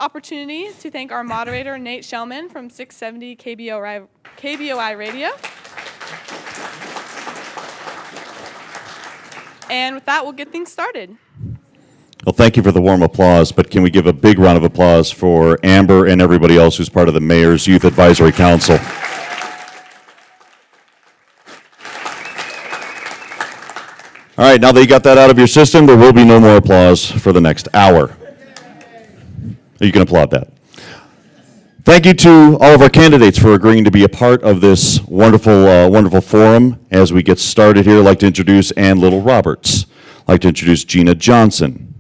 opportunity to thank our moderator, Nate Shellman from 670 KBOI Radio. And with that, we'll get things started. Well, thank you for the warm applause, but can we give a big round of applause for Amber and everybody else who's part of the Mayor's Youth Advisory Council. All right, now that you got that out of your system, there will be no more applause for the next hour. You can applaud that. Thank you to all of our candidates for agreeing to be a part of this wonderful forum. As we get started here, I'd like to introduce Ann Little Roberts. I'd like to introduce Gina Johnson,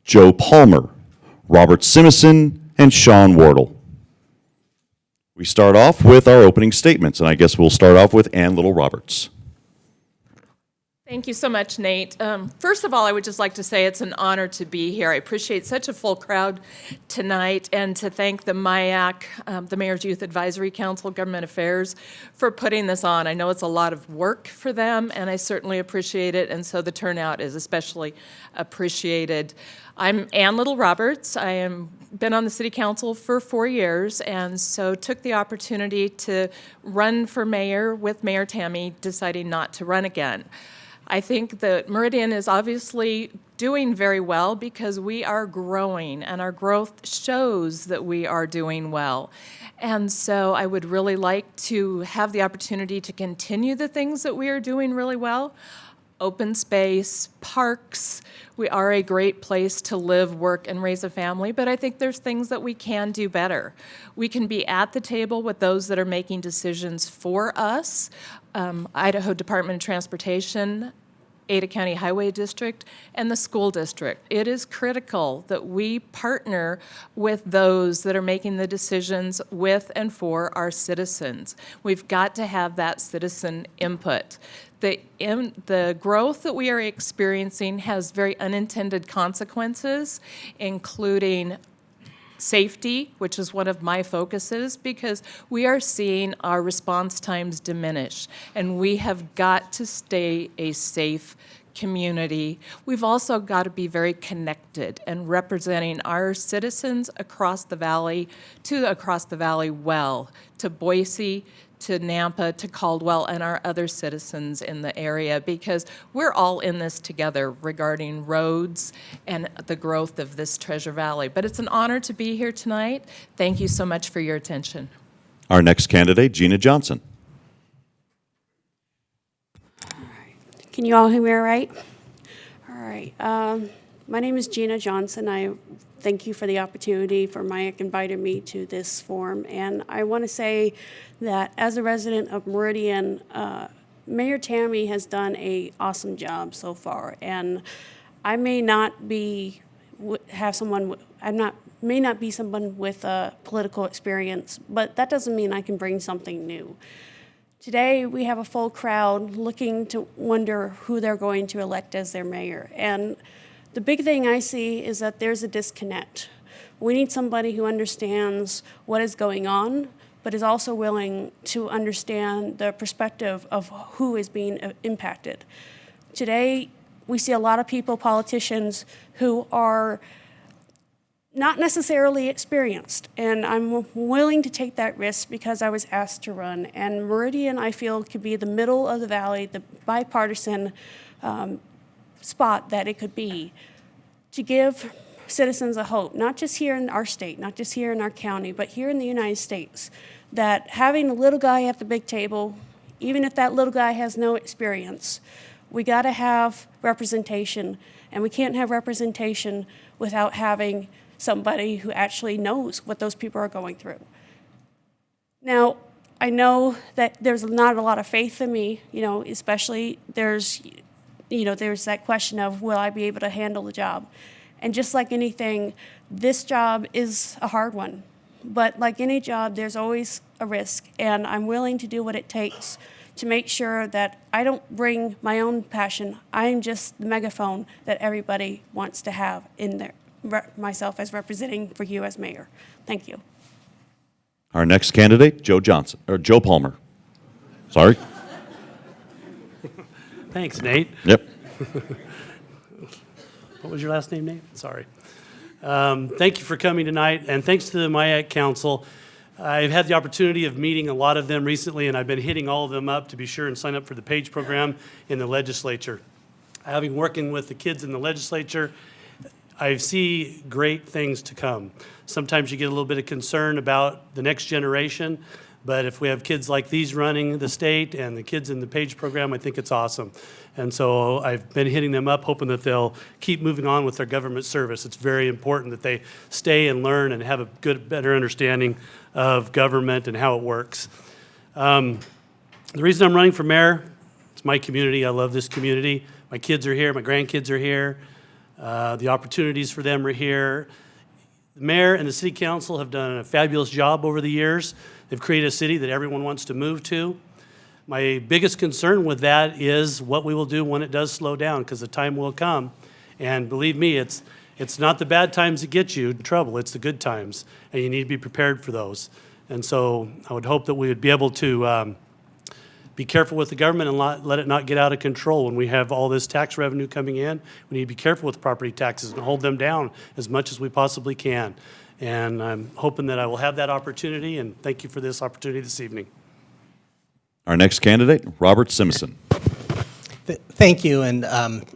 Joe Palmer, Robert Simison, and Sean Wardle. We start off with our opening statements, and I guess we'll start off with Ann Little Roberts. Thank you so much, Nate. First of all, I would just like to say it's an honor to be here. I appreciate such a full crowd tonight, and to thank the MIAC, the Mayor's Youth Advisory Council, Government Affairs, for putting this on. I know it's a lot of work for them, and I certainly appreciate it, and so the turnout is especially appreciated. I'm Ann Little Roberts. I am been on the City Council for 4 years, and so took the opportunity to run for mayor with Mayor Tammy deciding not to run again. I think that Meridian is obviously doing very well because we are growing, and our growth shows that we are doing well. And so I would really like to have the opportunity to continue the things that we are doing really well. Open space, parks. We are a great place to live, work, and raise a family, but I think there's things that we can do better. We can be at the table with those that are making decisions for us. Idaho Department of Transportation, Ada County Highway District, and the school district. It is critical that we partner with those that are making the decisions with and for our citizens. We've got to have that citizen input. The growth that we are experiencing has very unintended consequences, including safety, which is one of my focuses, because we are seeing our response times diminish, and we have got to stay a safe community. We've also got to be very connected and representing our citizens across the valley well, to Boise, to Nampa, to Caldwell, and our other citizens in the area, because we're all in this together regarding roads and the growth of this Treasure Valley. But it's an honor to be here tonight. Thank you so much for your attention. Our next candidate, Gina Johnson. Can you all hear me all right? All right. My name is Gina Johnson. I thank you for the opportunity for MIAC invited me to this forum. And I want to say that as a resident of Meridian, Mayor Tammy has done an awesome job so far. And I may not be someone with political experience, but that doesn't mean I can bring something new. Today, we have a full crowd looking to wonder who they're going to elect as their mayor. And the big thing I see is that there's a disconnect. We need somebody who understands what is going on, but is also willing to understand the perspective of who is being impacted. Today, we see a lot of people, politicians, who are not necessarily experienced, and I'm willing to take that risk because I was asked to run. And Meridian, I feel, could be the middle of the valley, the bipartisan spot that it could be, to give citizens a hope, not just here in our state, not just here in our county, but here in the United States, that having a little guy at the big table, even if that little guy has no experience, we got to have representation, and we can't have representation without having somebody who actually knows what those people are going through. Now, I know that there's not a lot of faith in me, especially there's that question of, will I be able to handle the job? And just like anything, this job is a hard one. But like any job, there's always a risk, and I'm willing to do what it takes to make sure that I don't bring my own passion. I'm just the megaphone that everybody wants to have in there. Myself as representing for you as mayor. Thank you. Our next candidate, Joe Palmer. Sorry. Thanks, Nate. Yep. What was your last name, Nate? Sorry. Thank you for coming tonight, and thanks to the MIAC Council. I've had the opportunity of meeting a lot of them recently, and I've been hitting all of them up to be sure and sign up for the PAGE program in the legislature. Having working with the kids in the legislature, I see great things to come. Sometimes you get a little bit of concern about the next generation, but if we have kids like these running the state and the kids in the PAGE program, I think it's awesome. And so I've been hitting them up, hoping that they'll keep moving on with their government service. It's very important that they stay and learn and have a better understanding of government and how it works. The reason I'm running for mayor, it's my community. I love this community. My kids are here. My grandkids are here. The opportunities for them are here. The mayor and the city council have done a fabulous job over the years. They've created a city that everyone wants to move to. My biggest concern with that is what we will do when it does slow down, because the time will come. And believe me, it's not the bad times that get you in trouble, it's the good times, and you need to be prepared for those. And so I would hope that we would be able to be careful with the government and let it not get out of control. When we have all this tax revenue coming in, we need to be careful with property taxes and hold them down as much as we possibly can. And I'm hoping that I will have that opportunity, and thank you for this opportunity this evening. Our next candidate, Robert Simpson. Thank you, and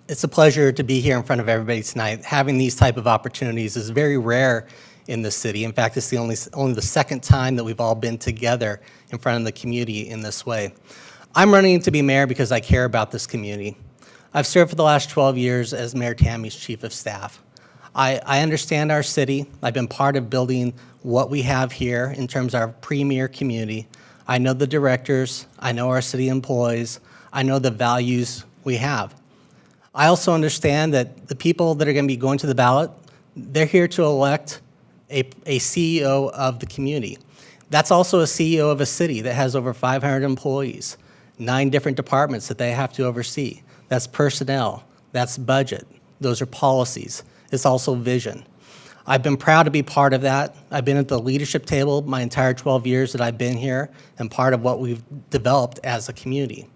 it's a pleasure to be here in front of everybody tonight. Having these type of opportunities is very rare in the city. In fact, it's only the second time that we've all been together in front of the community in this way. I'm running to be mayor because I care about this community. I've served for the last 12 years as Mayor Tammy's chief of staff. I understand our city. I've been part of building what we have here in terms of our premier community. I know the directors, I know our city employees, I know the values we have. I also understand that the people that are going to be going to the ballot, they're here to elect a CEO of the community. That's also a CEO of a city that has over 500 employees, 9 different departments that they have to oversee. That's personnel, that's budget, those are policies. It's also vision. I've been proud to be part of that. I've been at the leadership table my entire 12 years that I've been here and part of what we've developed as a community.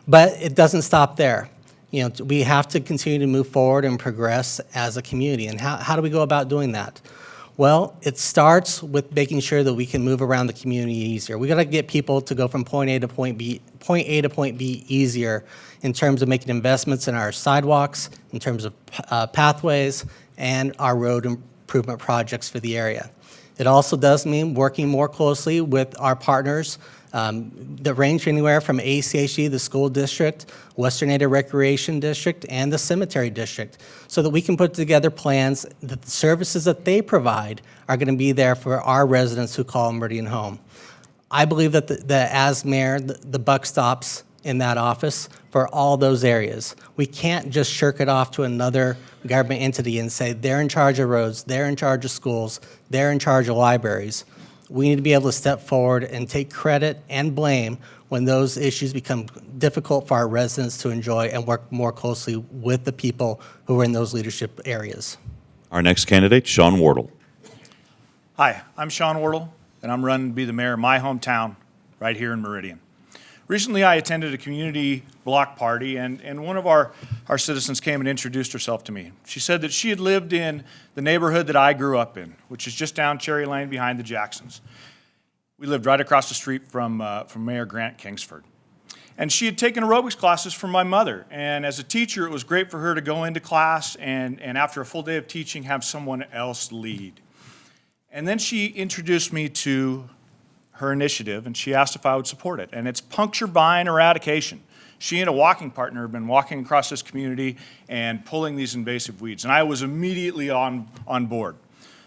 But it doesn't stop there. You know, we have to continue to move forward and progress as a community. And how do we go about doing that? Well, it starts with making sure that we can move around the community easier. We got to get people to go from point A to point B easier in terms of making investments in our sidewalks, in terms of pathways, and our road improvement projects for the area. It also does mean working more closely with our partners that range anywhere from ACHD, the school district, Western Ada Recreation District, and the cemetery district, so that we can put together plans that the services that they provide are going to be there for our residents who call Meridian home. I believe that as mayor, the buck stops in that office for all those areas. We can't just shirk it off to another government entity and say they're in charge of roads, they're in charge of schools, they're in charge of libraries. We need to be able to step forward and take credit and blame when those issues become difficult for our residents to enjoy and work more closely with the people who are in those leadership areas. Our next candidate, Sean Wardle. Hi, I'm Sean Wardle, and I'm running to be the mayor of my hometown right here in Meridian. Recently, I attended a community block party, and one of our citizens came and introduced herself to me. She said that she had lived in the neighborhood that I grew up in, which is just down Cherry Lane behind the Jacksons. We lived right across the street from Mayor Grant Kingsford. And she had taken aerobics classes from my mother, and as a teacher, it was great for her to go into class and after a full day of teaching, have someone else lead. And then she introduced me to her initiative, and she asked if I would support it. And it's puncture vine eradication. She and a walking partner have been walking across this community and pulling these invasive weeds, and I was immediately on board.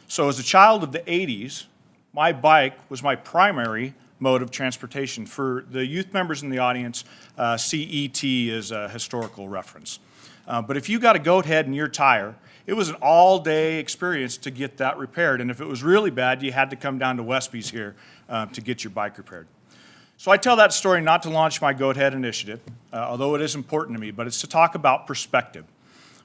So as a child of the 80s, my bike was my primary mode of transportation. For the youth members in the audience, CET is a historical reference. But if you got a goat head in your tire, it was an all-day experience to get that repaired, and if it was really bad, you had to come down to Westby's here to get your bike repaired. So I tell that story not to launch my Goat Head initiative, although it is important to me, but it's to talk about perspective.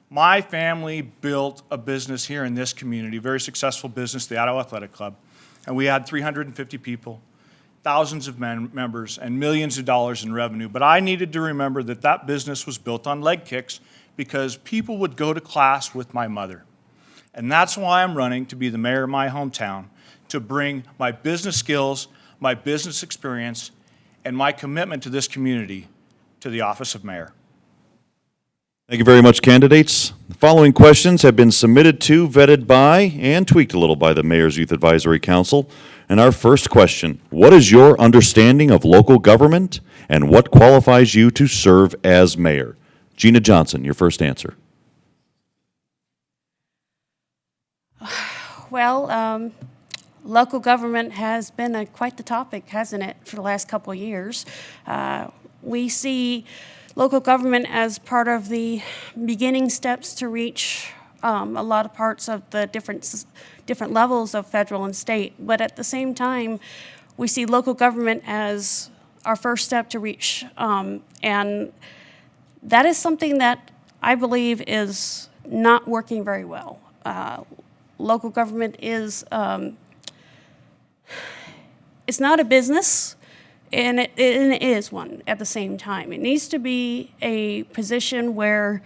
My family built a business here in this community, a very successful business, the Idaho Athletic Club, and we had 350 people, thousands of members, and millions of dollars in revenue. But I needed to remember that that business was built on leg kicks because people would go to class with my mother. And that's why I'm running to be the mayor of my hometown, to bring my business skills, my business experience, and my commitment to this community to the office of mayor. Thank you very much, candidates. The following questions have been submitted to, vetted by, and tweaked a little by the Mayor's Youth Advisory Council. And our first question, what is your understanding of local government and what qualifies you to serve as mayor? Gina Johnson, your first answer. Well, local government has been quite the topic, hasn't it, for the last couple of years. We see local government as part of the beginning steps to reach a lot of parts of the different levels of federal and state. But at the same time, we see local government as our first step to reach. And that is something that I believe is not working very well. Local government is, it's not a business, and it is one at the same time. It needs to be a position where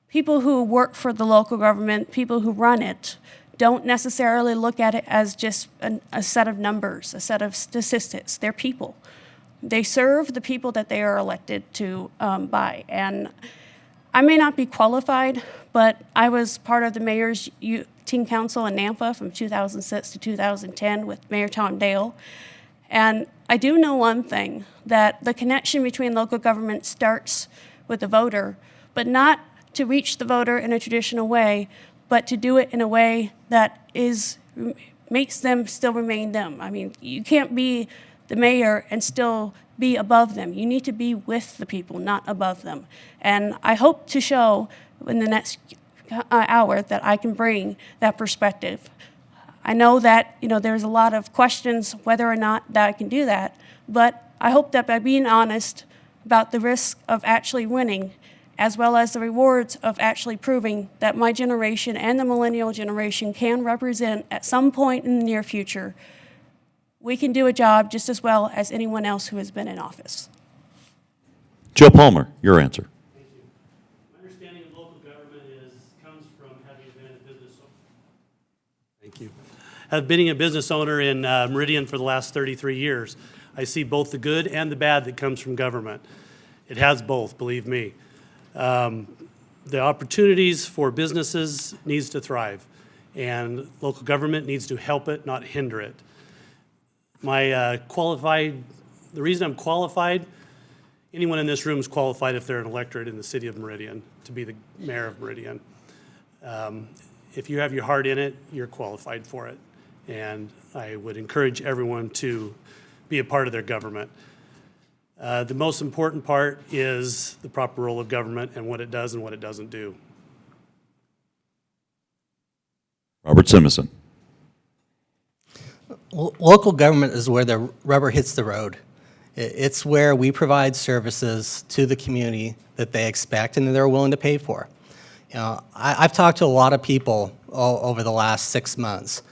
people who work for the local government, people who run it, don't necessarily look at it as just a set of numbers, a set of statistics. They're people. They serve the people that they are elected to by. And I may not be qualified, but I was part of the mayor's teen council in Nampa from 2006 to 2010 with Mayor Tom Dale. And I do know one thing, that the connection between local government starts with the voter, but not to reach the voter in a traditional way, but to do it in a way that makes them still remain them. I mean, you can't be the mayor and still be above them. You need to be with the people, not above them. And I hope to show in the next hour that I can bring that perspective. I know that, there's a lot of questions whether or not that I can do that, but I hope that by being honest about the risk of actually winning, as well as the rewards of actually proving that my generation and the millennial generation can represent at some point in the near future, we can do a job just as well as anyone else who has been in office. Joe Palmer, your answer. Thank you. My understanding of local government comes from having been a business owner. Thank you. Have been a business owner in Meridian for the last 33 years. I see both the good and the bad that comes from government. It has both, believe me. The opportunities for businesses needs to thrive, and local government needs to help it, not hinder it. The reason I'm qualified, anyone in this room is qualified if they're an electorate in the city of Meridian to be the mayor of Meridian. If you have your heart in it, you're qualified for it. And I would encourage everyone to be a part of their government. The most important part is the proper role of government and what it does and what it doesn't do. Robert Simison. Local government is where the rubber hits the road. It's where we provide services to the community that they expect and that they're willing to pay for. I've talked to a lot of people over the last 6 months,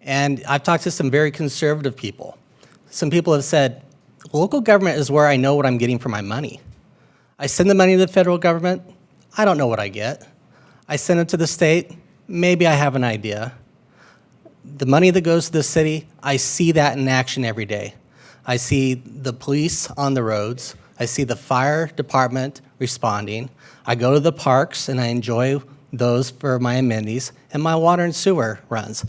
and I've talked to some very conservative people. Some people have said, local government is where I know what I'm getting for my money. I send the money to the federal government, I don't know what I get. I send it to the state, maybe I have an idea. The money that goes to the city, I see that in action every day. I see the police on the roads. I see the fire department responding. I go to the parks and I enjoy those for my amenities, and my water and sewer runs.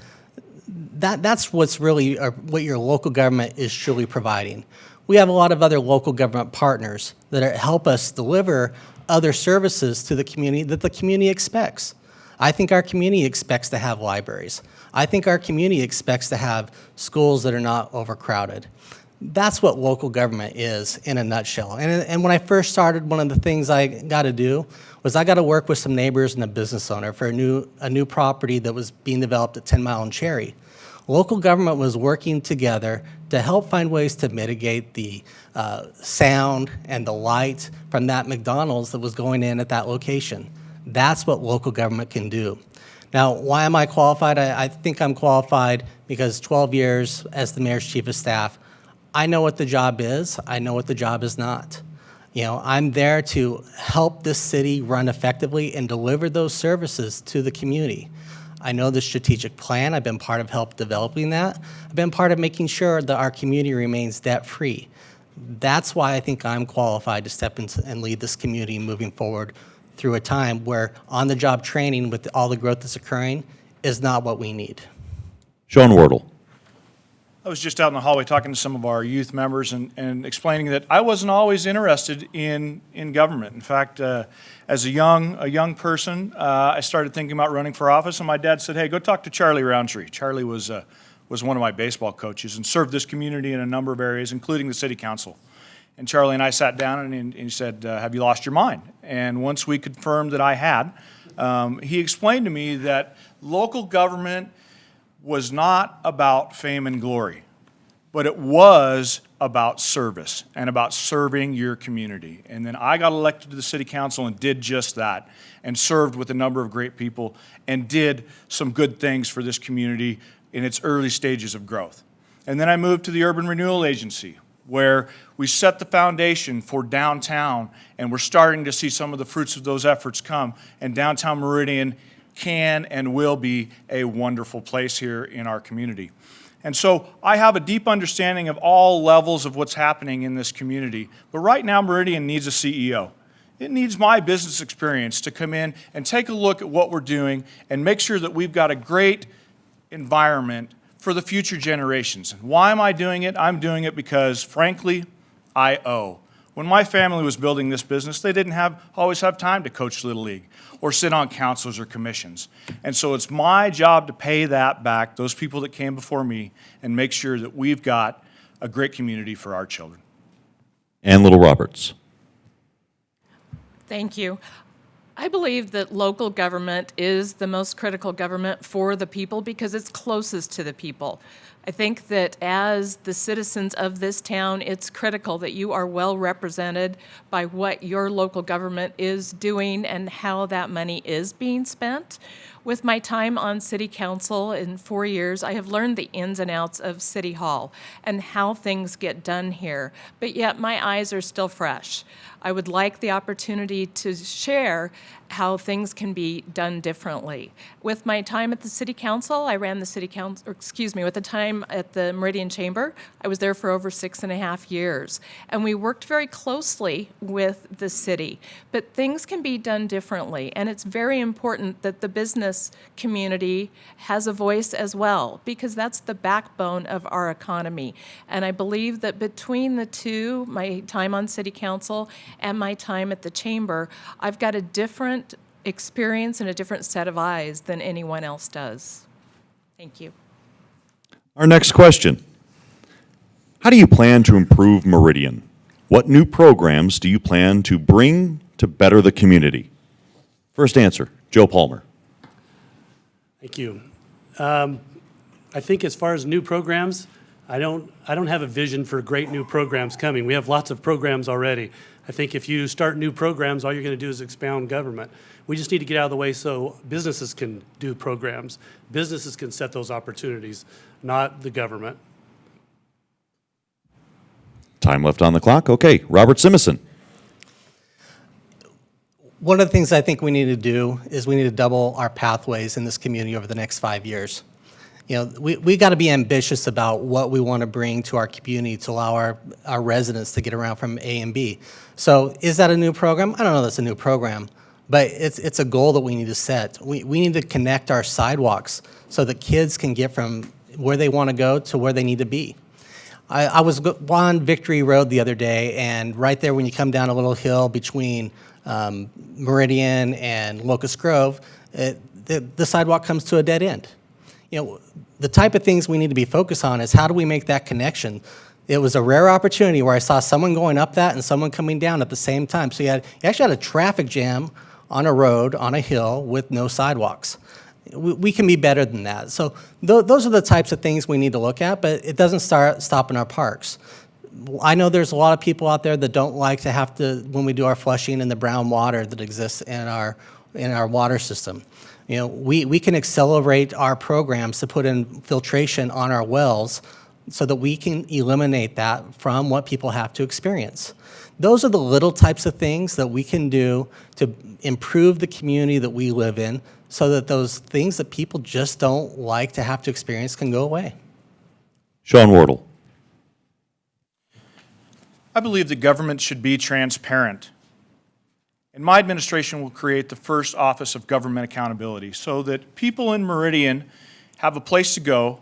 That's what's really what your local government is truly providing. We have a lot of other local government partners that help us deliver other services to the community that the community expects. I think our community expects to have libraries. I think our community expects to have schools that are not overcrowded. That's what local government is in a nutshell. And when I first started, one of the things I got to do was I got to work with some neighbors and a business owner for a new property that was being developed at 10 Mile and Cherry. Local government was working together to help find ways to mitigate the sound and the light from that McDonald's that was going in at that location. That's what local government can do. Now, why am I qualified? I think I'm qualified because 12 years as the mayor's chief of staff, I know what the job is. I know what the job is not. I'm there to help this city run effectively and deliver those services to the community. I know the strategic plan. I've been part of help developing that. I've been part of making sure that our community remains debt-free. That's why I think I'm qualified to step into and lead this community moving forward through a time where on-the-job training with all the growth that's occurring is not what we need. Sean Wardle. I was just out in the hallway talking to some of our youth members and explaining that I wasn't always interested in government. In fact, as a young person, I started thinking about running for office, and my dad said, "Hey, go talk to Charlie Roundtree." Charlie was one of my baseball coaches and served this community in a number of areas, including the city council. And Charlie and I sat down and he said, "Have you lost your mind?" And once we confirmed that I had, he explained to me that local government was not about fame and glory, but it was about service and about serving your community. And then I got elected to the city council and did just that, and served with a number of great people and did some good things for this community in its early stages of growth. And then I moved to the Urban Renewal Agency, where we set the foundation for downtown, and we're starting to see some of the fruits of those efforts come, and downtown Meridian can and will be a wonderful place here in our community. And so I have a deep understanding of all levels of what's happening in this community. But right now, Meridian needs a CEO. It needs my business experience to come in and take a look at what we're doing and make sure that we've got a great environment for the future generations. And why am I doing it? I'm doing it because, frankly, I owe. When my family was building this business, they didn't always have time to coach Little League or sit on councils or commissions. And so it's my job to pay that back, those people that came before me, and make sure that we've got a great community for our children. Ann Little Roberts. Thank you. I believe that local government is the most critical government for the people because it's closest to the people. I think that as the citizens of this town, it's critical that you are well represented by what your local government is doing and how that money is being spent. With my time on City Council in 4 years, I have learned the ins and outs of City Hall and how things get done here, but yet my eyes are still fresh. I would like the opportunity to share how things can be done differently. With my time at the City Council, I ran the City Council, with the time at the Meridian Chamber, I was there for over 6.5 years. And we worked very closely with the city. But things can be done differently, and it's very important that the business community has a voice as well, because that's the backbone of our economy. And I believe that between the two, my time on City Council and my time at the Chamber, I've got a different experience and a different set of eyes than anyone else does. Thank you. Our next question. How do you plan to improve Meridian? What new programs do you plan to bring to better the community? First answer, Joe Palmer. Thank you. I think as far as new programs, I don't have a vision for great new programs coming. We have lots of programs already. I think if you start new programs, all you're going to do is expound government. We just need to get out of the way so businesses can do programs. Businesses can set those opportunities, not the government. Time left on the clock. Okay, Robert Simison. One of the things I think we need to do is we need to double our pathways in this community over the next 5 years. You know, we got to be ambitious about what we want to bring to our community to allow our residents to get around from A and B. So is that a new program? I don't know that's a new program, but it's a goal that we need to set. We need to connect our sidewalks so that kids can get from where they want to go to where they need to be. I was on Victory Road the other day, and right there when you come down a little hill between Meridian and Locust Grove, the sidewalk comes to a dead end. You know, the type of things we need to be focused on is how do we make that connection? It was a rare opportunity where I saw someone going up that and someone coming down at the same time. So you actually had a traffic jam on a road, on a hill, with no sidewalks. We can be better than that. So those are the types of things we need to look at, but it doesn't stop in our parks. I know there's a lot of people out there that don't like to have to, when we do our flushing in the brown water that exists in our water system. You know, we can accelerate our programs to put in filtration on our wells so that we can eliminate that from what people have to experience. those are the little types of things that we can do to improve the community that we live in so that those things that people just don't like to have to experience can go away. Sean Wardle. I believe that government should be transparent. And my administration will create the first Office of Government Accountability so that people in Meridian have a place to go,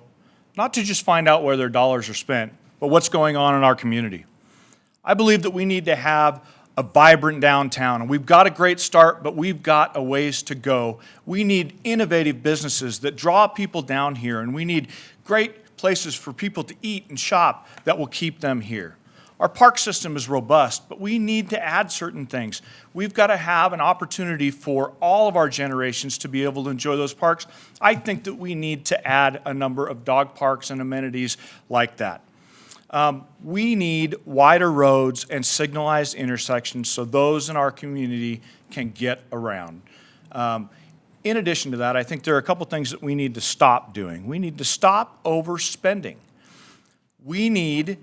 not to just find out where their dollars are spent, but what's going on in our community. I believe that we need to have a vibrant downtown, and we've got a great start, but we've got a ways to go. We need innovative businesses that draw people down here, and we need great places for people to eat and shop that will keep them here. Our park system is robust, but we need to add certain things. We've got to have an opportunity for all of our generations to be able to enjoy those parks. I think that we need to add a number of dog parks and amenities like that. We need wider roads and signalized intersections so those in our community can get around. In addition to that, I think there are a couple things that we need to stop doing. We need to stop overspending. We need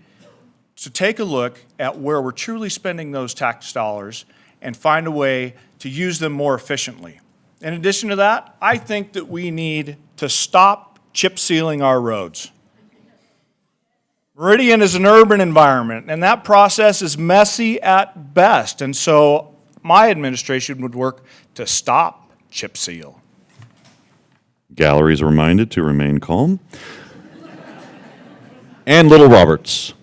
to take a look at where we're truly spending those tax dollars and find a way to use them more efficiently. In addition to that, I think that we need to stop chip sealing our roads. Meridian is an urban environment, and that process is messy at best. And so my administration would work to stop chip seal. Gallery is reminded to remain calm. And Little Roberts.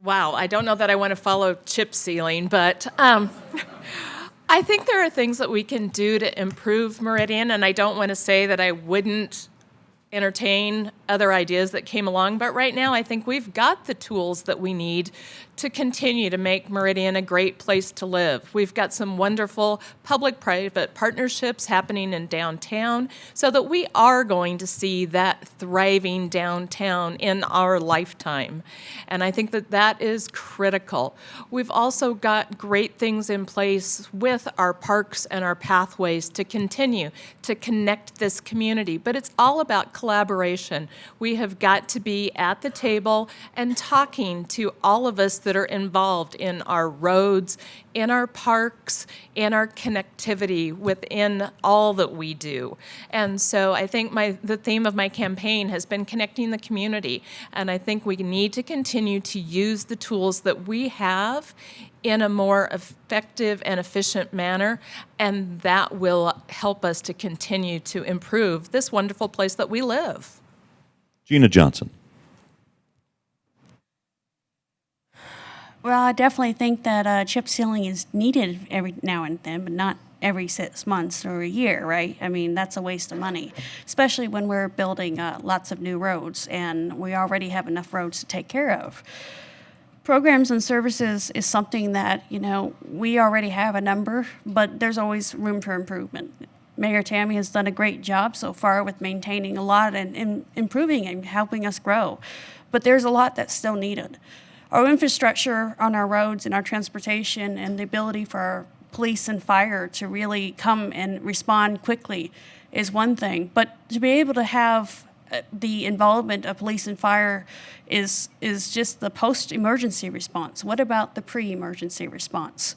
Wow, I don't know that I want to follow chip sealing, but I think there are things that we can do to improve Meridian, and I don't want to say that I wouldn't entertain other ideas that came along, but right now I think we've got the tools that we need to continue to make Meridian a great place to live. We've got some wonderful public-private partnerships happening in downtown so that we are going to see that thriving downtown in our lifetime. And I think that that is critical. We've also got great things in place with our parks and our pathways to continue to connect this community, but it's all about collaboration. We have got to be at the table and talking to all of us that are involved in our roads, in our parks, in our connectivity within all that we do. And so I think the theme of my campaign has been connecting the community. And I think we need to continue to use the tools that we have in a more effective and efficient manner, and that will help us to continue to improve this wonderful place that we live. Gina Johnson. Well, I definitely think that chip sealing is needed every now and then, but not every 6 months or a year, right? I mean, that's a waste of money, especially when we're building lots of new roads and we already have enough roads to take care of. Programs and services is something that, we already have a number, but there's always room for improvement. Mayor Tammy has done a great job so far with maintaining a lot and improving and helping us grow, but there's a lot that's still needed. Our infrastructure on our roads and our transportation and the ability for our police and fire to really come and respond quickly is one thing, but to be able to have the involvement of police and fire is just the post-emergency response. What about the pre-emergency response?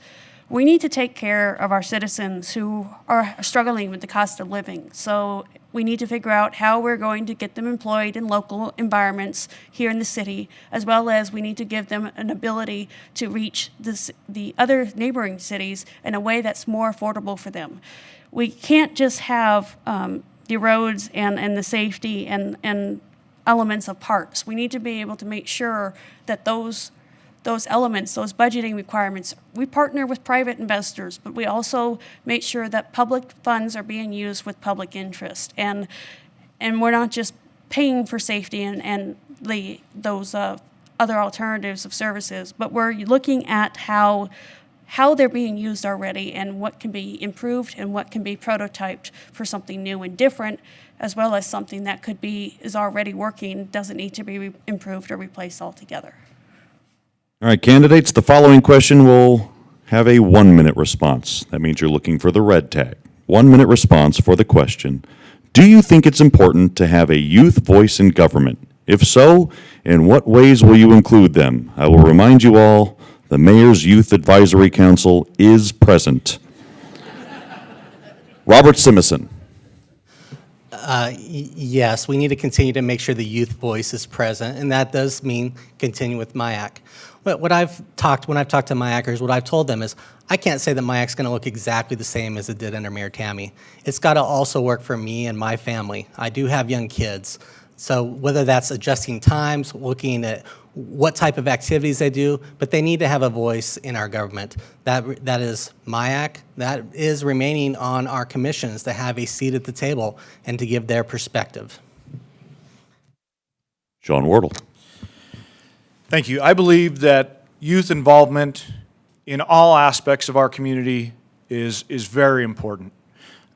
We need to take care of our citizens who are struggling with the cost of living. So we need to figure out how we're going to get them employed in local environments here in the city, as well as we need to give them an ability to reach the other neighboring cities in a way that's more affordable for them. We can't just have the roads and the safety and elements of parks. We need to be able to make sure that those elements, those budgeting requirements, we partner with private investors, but we also make sure that public funds are being used with public interest. And we're not just paying for safety and those other alternatives of services, but we're looking at how they're being used already and what can be improved and what can be prototyped for something new and different, as well as something that is already working, doesn't need to be improved or replaced altogether. All right, candidates, the following question will have a 1-minute response. That means you're looking for the red tag. 1-minute response for the question. Do you think it's important to have a youth voice in government? If so, in what ways will you include them? I will remind you all, the Mayor's Youth Advisory Council is present. Robert Simison. Yes, we need to continue to make sure the youth voice is present, and that does mean continue with MIAC. But when I've talked to MIACers, what I've told them is, I can't say that MIAC's going to look exactly the same as it did under Mayor Tammy. It's got to also work for me and my family. I do have young kids. So whether that's adjusting times, looking at what type of activities they do, but they need to have a voice in our government. That is MIAC. That is remaining on our commissions to have a seat at the table and to give their perspective. Sean Wardle. Thank you. I believe that youth involvement in all aspects of our community is very important,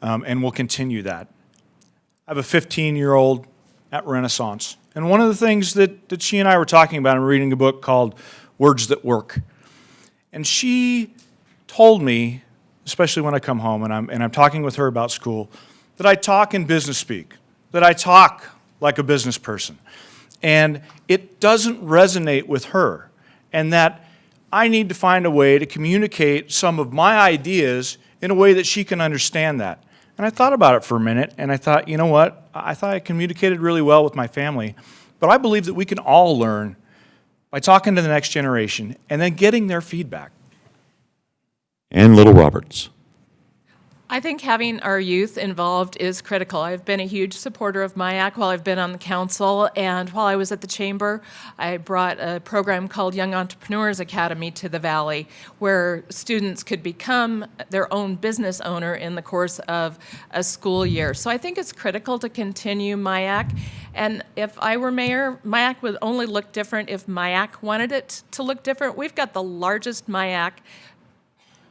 and we'll continue that. I have a 15-year-old at Renaissance, and one of the things that she and I were talking about, I'm reading a book called Words That Work, and she told me, especially when I come home and I'm talking with her about school, that I talk in business speak, that I talk like a business person, and it doesn't resonate with her, and that I need to find a way to communicate some of my ideas in a way that she can understand that. And I thought about it for a minute, and I thought, you know what? I thought I communicated really well with my family, but I believe that we can all learn by talking to the next generation and then getting their feedback. And Little Roberts. I think having our youth involved is critical. I've been a huge supporter of MIAC while I've been on the council, and while I was at the chamber, I brought a program called Young Entrepreneurs Academy to the Valley, where students could become their own business owner in the course of a school year. So I think it's critical to continue MIAC, and if I were mayor, MIAC would only look different if MIAC wanted it to look different. We've got the largest MIAC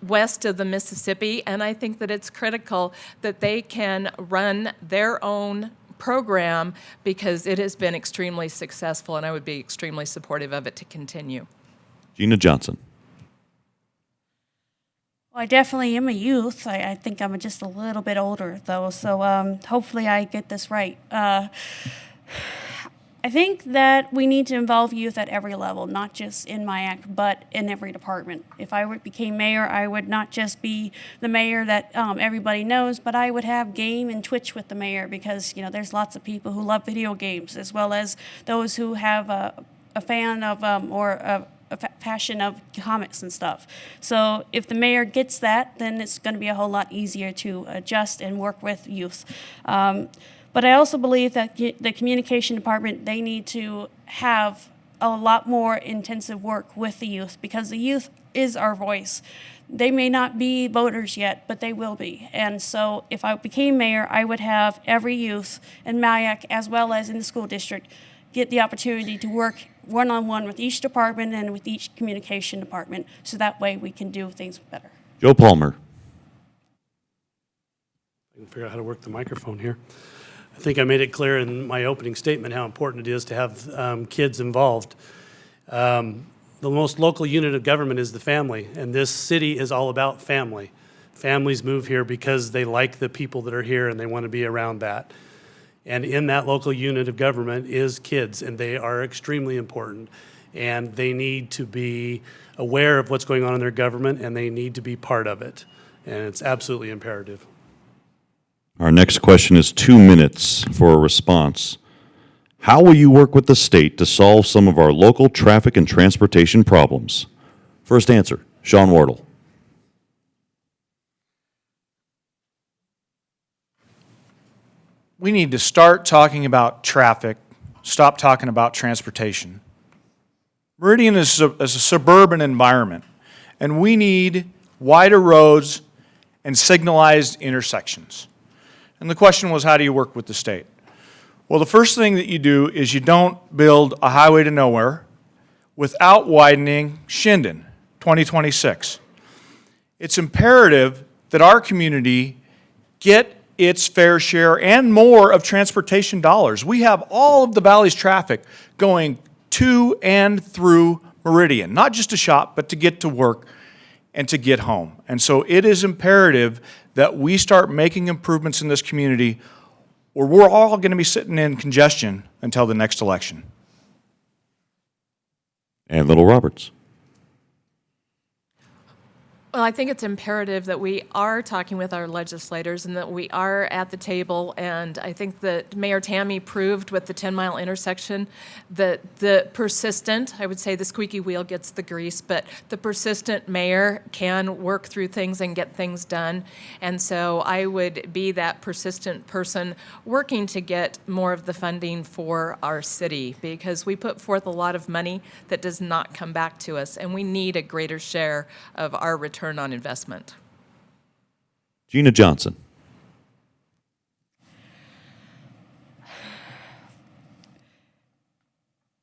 west of the Mississippi, and I think that it's critical that they can run their own program because it has been extremely successful, and I would be extremely supportive of it to continue. Gina Johnson. Well, I definitely am a youth. I think I'm just a little bit older, though, so hopefully I get this right. I think that we need to involve youth at every level, not just in MIAC, but in every department. If I became mayor, I would not just be the mayor that everybody knows, but I would have game and Twitch with the mayor because, you know, there's lots of people who love video games as well as those who have a fan of or a passion of comics and stuff. So if the mayor gets that, then it's going to be a whole lot easier to adjust and work with youth. But I also believe that the communication department, they need to have a lot more intensive work with the youth because the youth is our voice. They may not be voters yet, but they will be. And so if I became mayor, I would have every youth in MIAC as well as in the school district get the opportunity to work one-on-one with each department and with each communication department so that way we can do things better. Joe Palmer. I can figure out how to work the microphone here. I think I made it clear in my opening statement how important it is to have kids involved. The most local unit of government is the family, and this city is all about family. Families move here because they like the people that are here and they want to be around that. And in that local unit of government is kids, and they are extremely important. And they need to be aware of what's going on in their government, and they need to be part of it. And it's absolutely imperative. Our next question is 2 minutes for a response. How will you work with the state to solve some of our local traffic and transportation problems? First answer, Sean Wardle. We need to start talking about traffic, stop talking about transportation. Meridian is a suburban environment, and we need wider roads and signalized intersections. And the question was, how do you work with the state? Well, the first thing that you do is you don't build a highway to nowhere without widening Shinden, 2026. It's imperative that our community get its fair share and more of transportation dollars. We have all of the valley's traffic going to and through Meridian, not just to shop, but to get to work and to get home. And so it is imperative that we start making improvements in this community or we're all going to be sitting in congestion until the next election. And Little Roberts. Well, I think it's imperative that we are talking with our legislators and that we are at the table. And I think that Mayor Tammy proved with the 10-mile intersection that the persistent, I would say the squeaky wheel gets the grease, but the persistent mayor can work through things and get things done. And so I would be that persistent person working to get more of the funding for our city, because we put forth a lot of money that does not come back to us, and we need a greater share of our return on investment. Gina Johnson.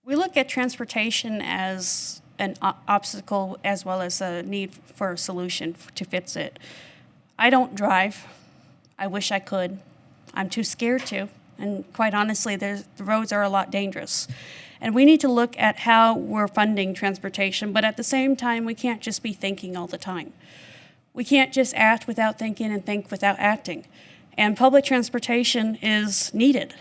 We look at transportation as an obstacle as well as a need for a solution to fix it. I don't drive. I wish I could. I'm too scared to. And quite honestly, the roads are a lot dangerous. And we need to look at how we're funding transportation, but at the same time, we can't just be thinking all the time. We can't just act without thinking and think without acting. And public transportation is needed.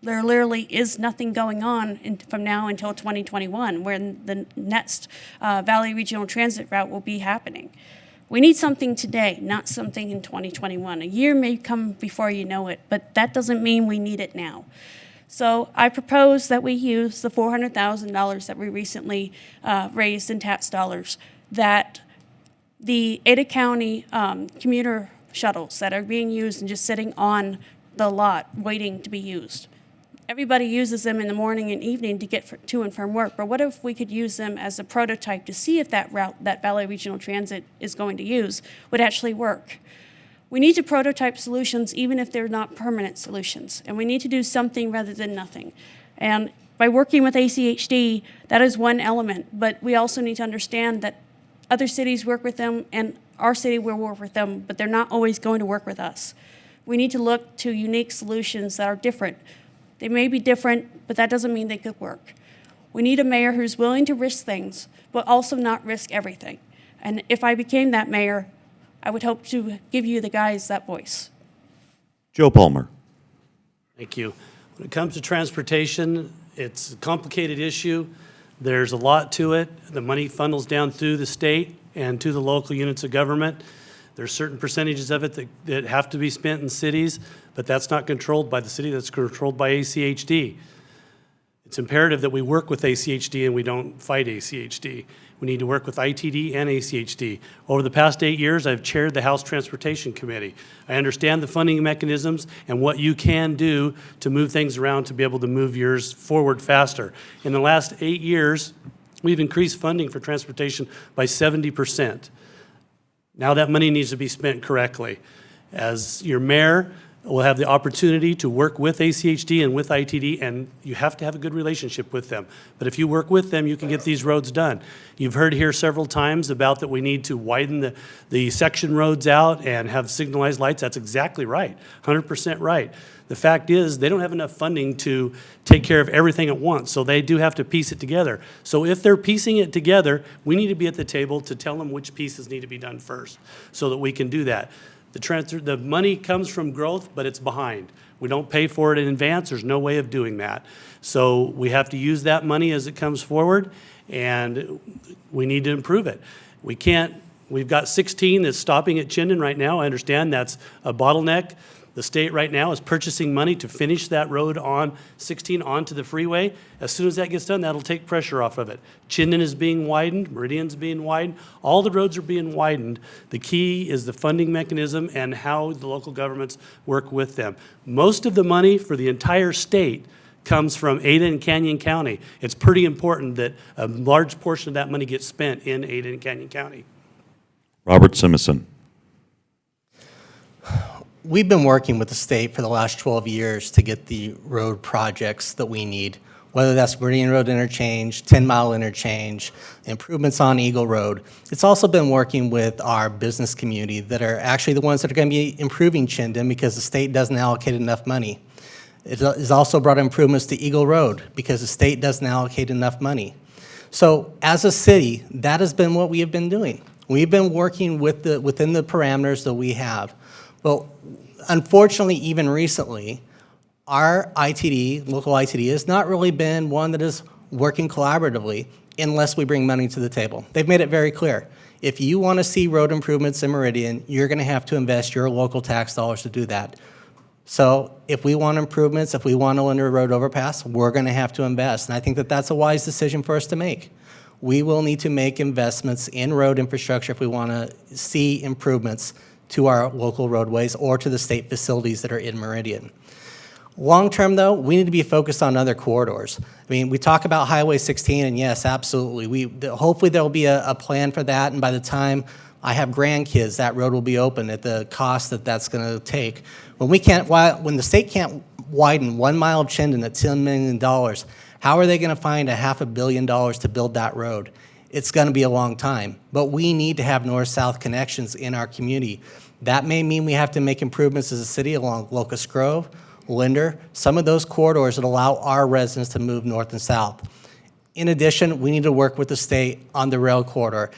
There literally is nothing going on from now until 2021, when the next Valley Regional Transit route will be happening. We need something today, not something in 2021. A year may come before you know it, but that doesn't mean we need it now. So I propose that we use the $400,000 that we recently raised in tax dollars, that the Ada County commuter shuttles that are being used and just sitting on the lot waiting to be used. Everybody uses them in the morning and evening to get to and from work, but what if we could use them as a prototype to see if that route that Valley Regional Transit is going to use would actually work? We need to prototype solutions even if they're not permanent solutions, and we need to do something rather than nothing. And by working with ACHD, that is one element, but we also need to understand that other cities work with them and our city will work with them, but they're not always going to work with us. We need to look to unique solutions that are different. They may be different, but that doesn't mean they could work. We need a mayor who's willing to risk things, but also not risk everything. And if I became that mayor, I would hope to give you the guys that voice. Joe Palmer. Thank you. When it comes to transportation, it's a complicated issue. There's a lot to it. The money funnels down through the state and to the local units of government. There's certain percentages of it that have to be spent in cities, but that's not controlled by the city, that's controlled by ACHD. It's imperative that we work with ACHD and we don't fight ACHD. We need to work with ITD and ACHD. Over the past 8 years, I've chaired the House Transportation Committee. I understand the funding mechanisms and what you can do to move things around to be able to move yours forward faster. In the last 8 years, we've increased funding for transportation by 70%. Now that money needs to be spent correctly. As your mayor, we'll have the opportunity to work with ACHD and with ITD, and you have to have a good relationship with them. But if you work with them, you can get these roads done. You've heard here several times about that we need to widen the section roads out and have signalized lights. That's exactly right, 100% right. The fact is, they don't have enough funding to take care of everything at once, so they do have to piece it together. So if they're piecing it together, we need to be at the table to tell them which pieces need to be done first so that we can do that. The money comes from growth, but it's behind. We don't pay for it in advance. There's no way of doing that. So we have to use that money as it comes forward, and we need to improve it. We've got 16 that's stopping at Chinden right now. I understand that's a bottleneck. The state right now is purchasing money to finish that road on 16 onto the freeway. As soon as that gets done, that'll take pressure off of it. Chinden is being widened, Meridian's being widened, all the roads are being widened. The key is the funding mechanism and how the local governments work with them. Most of the money for the entire state comes from Ada and Canyon County. It's pretty important that a large portion of that money gets spent in Ada and Canyon County. Robert Simison. We've been working with the state for the last 12 years to get the road projects that we need, whether that's Meridian Road interchange, 10-mile interchange, improvements on Eagle Road. It's also been working with our business community that are actually the ones that are going to be improving Chinden because the state doesn't allocate enough money. It has also brought improvements to Eagle Road because the state doesn't allocate enough money. So as a city, that has been what we have been doing. We've been working within the parameters that we have. Well, unfortunately, even recently, our ITD, local ITD, has not really been one that is working collaboratively unless we bring money to the table. They've made it very clear. If you want to see road improvements in Meridian, you're going to have to invest your local tax dollars to do that. So if we want improvements, if we want to lend a road overpass, we're going to have to invest. And I think that that's a wise decision for us to make. We will need to make investments in road infrastructure if we want to see improvements to our local roadways or to the state facilities that are in Meridian. Long-term, though, we need to be focused on other corridors. I mean, we talk about Highway 16, and yes, absolutely. Hopefully there will be a plan for that, and by the time I have grandkids, that road will be open at the cost that that's going to take. When the state can't widen 1 mile of Chinden at $10 million, how are they going to find $500 million to build that road? It's going to be a long time, but we need to have north-south connections in our community. That may mean we have to make improvements as a city along Locust Grove, Linder, some of those corridors that allow our residents to move north and south. In addition, we need to work with the state on the rail corridor.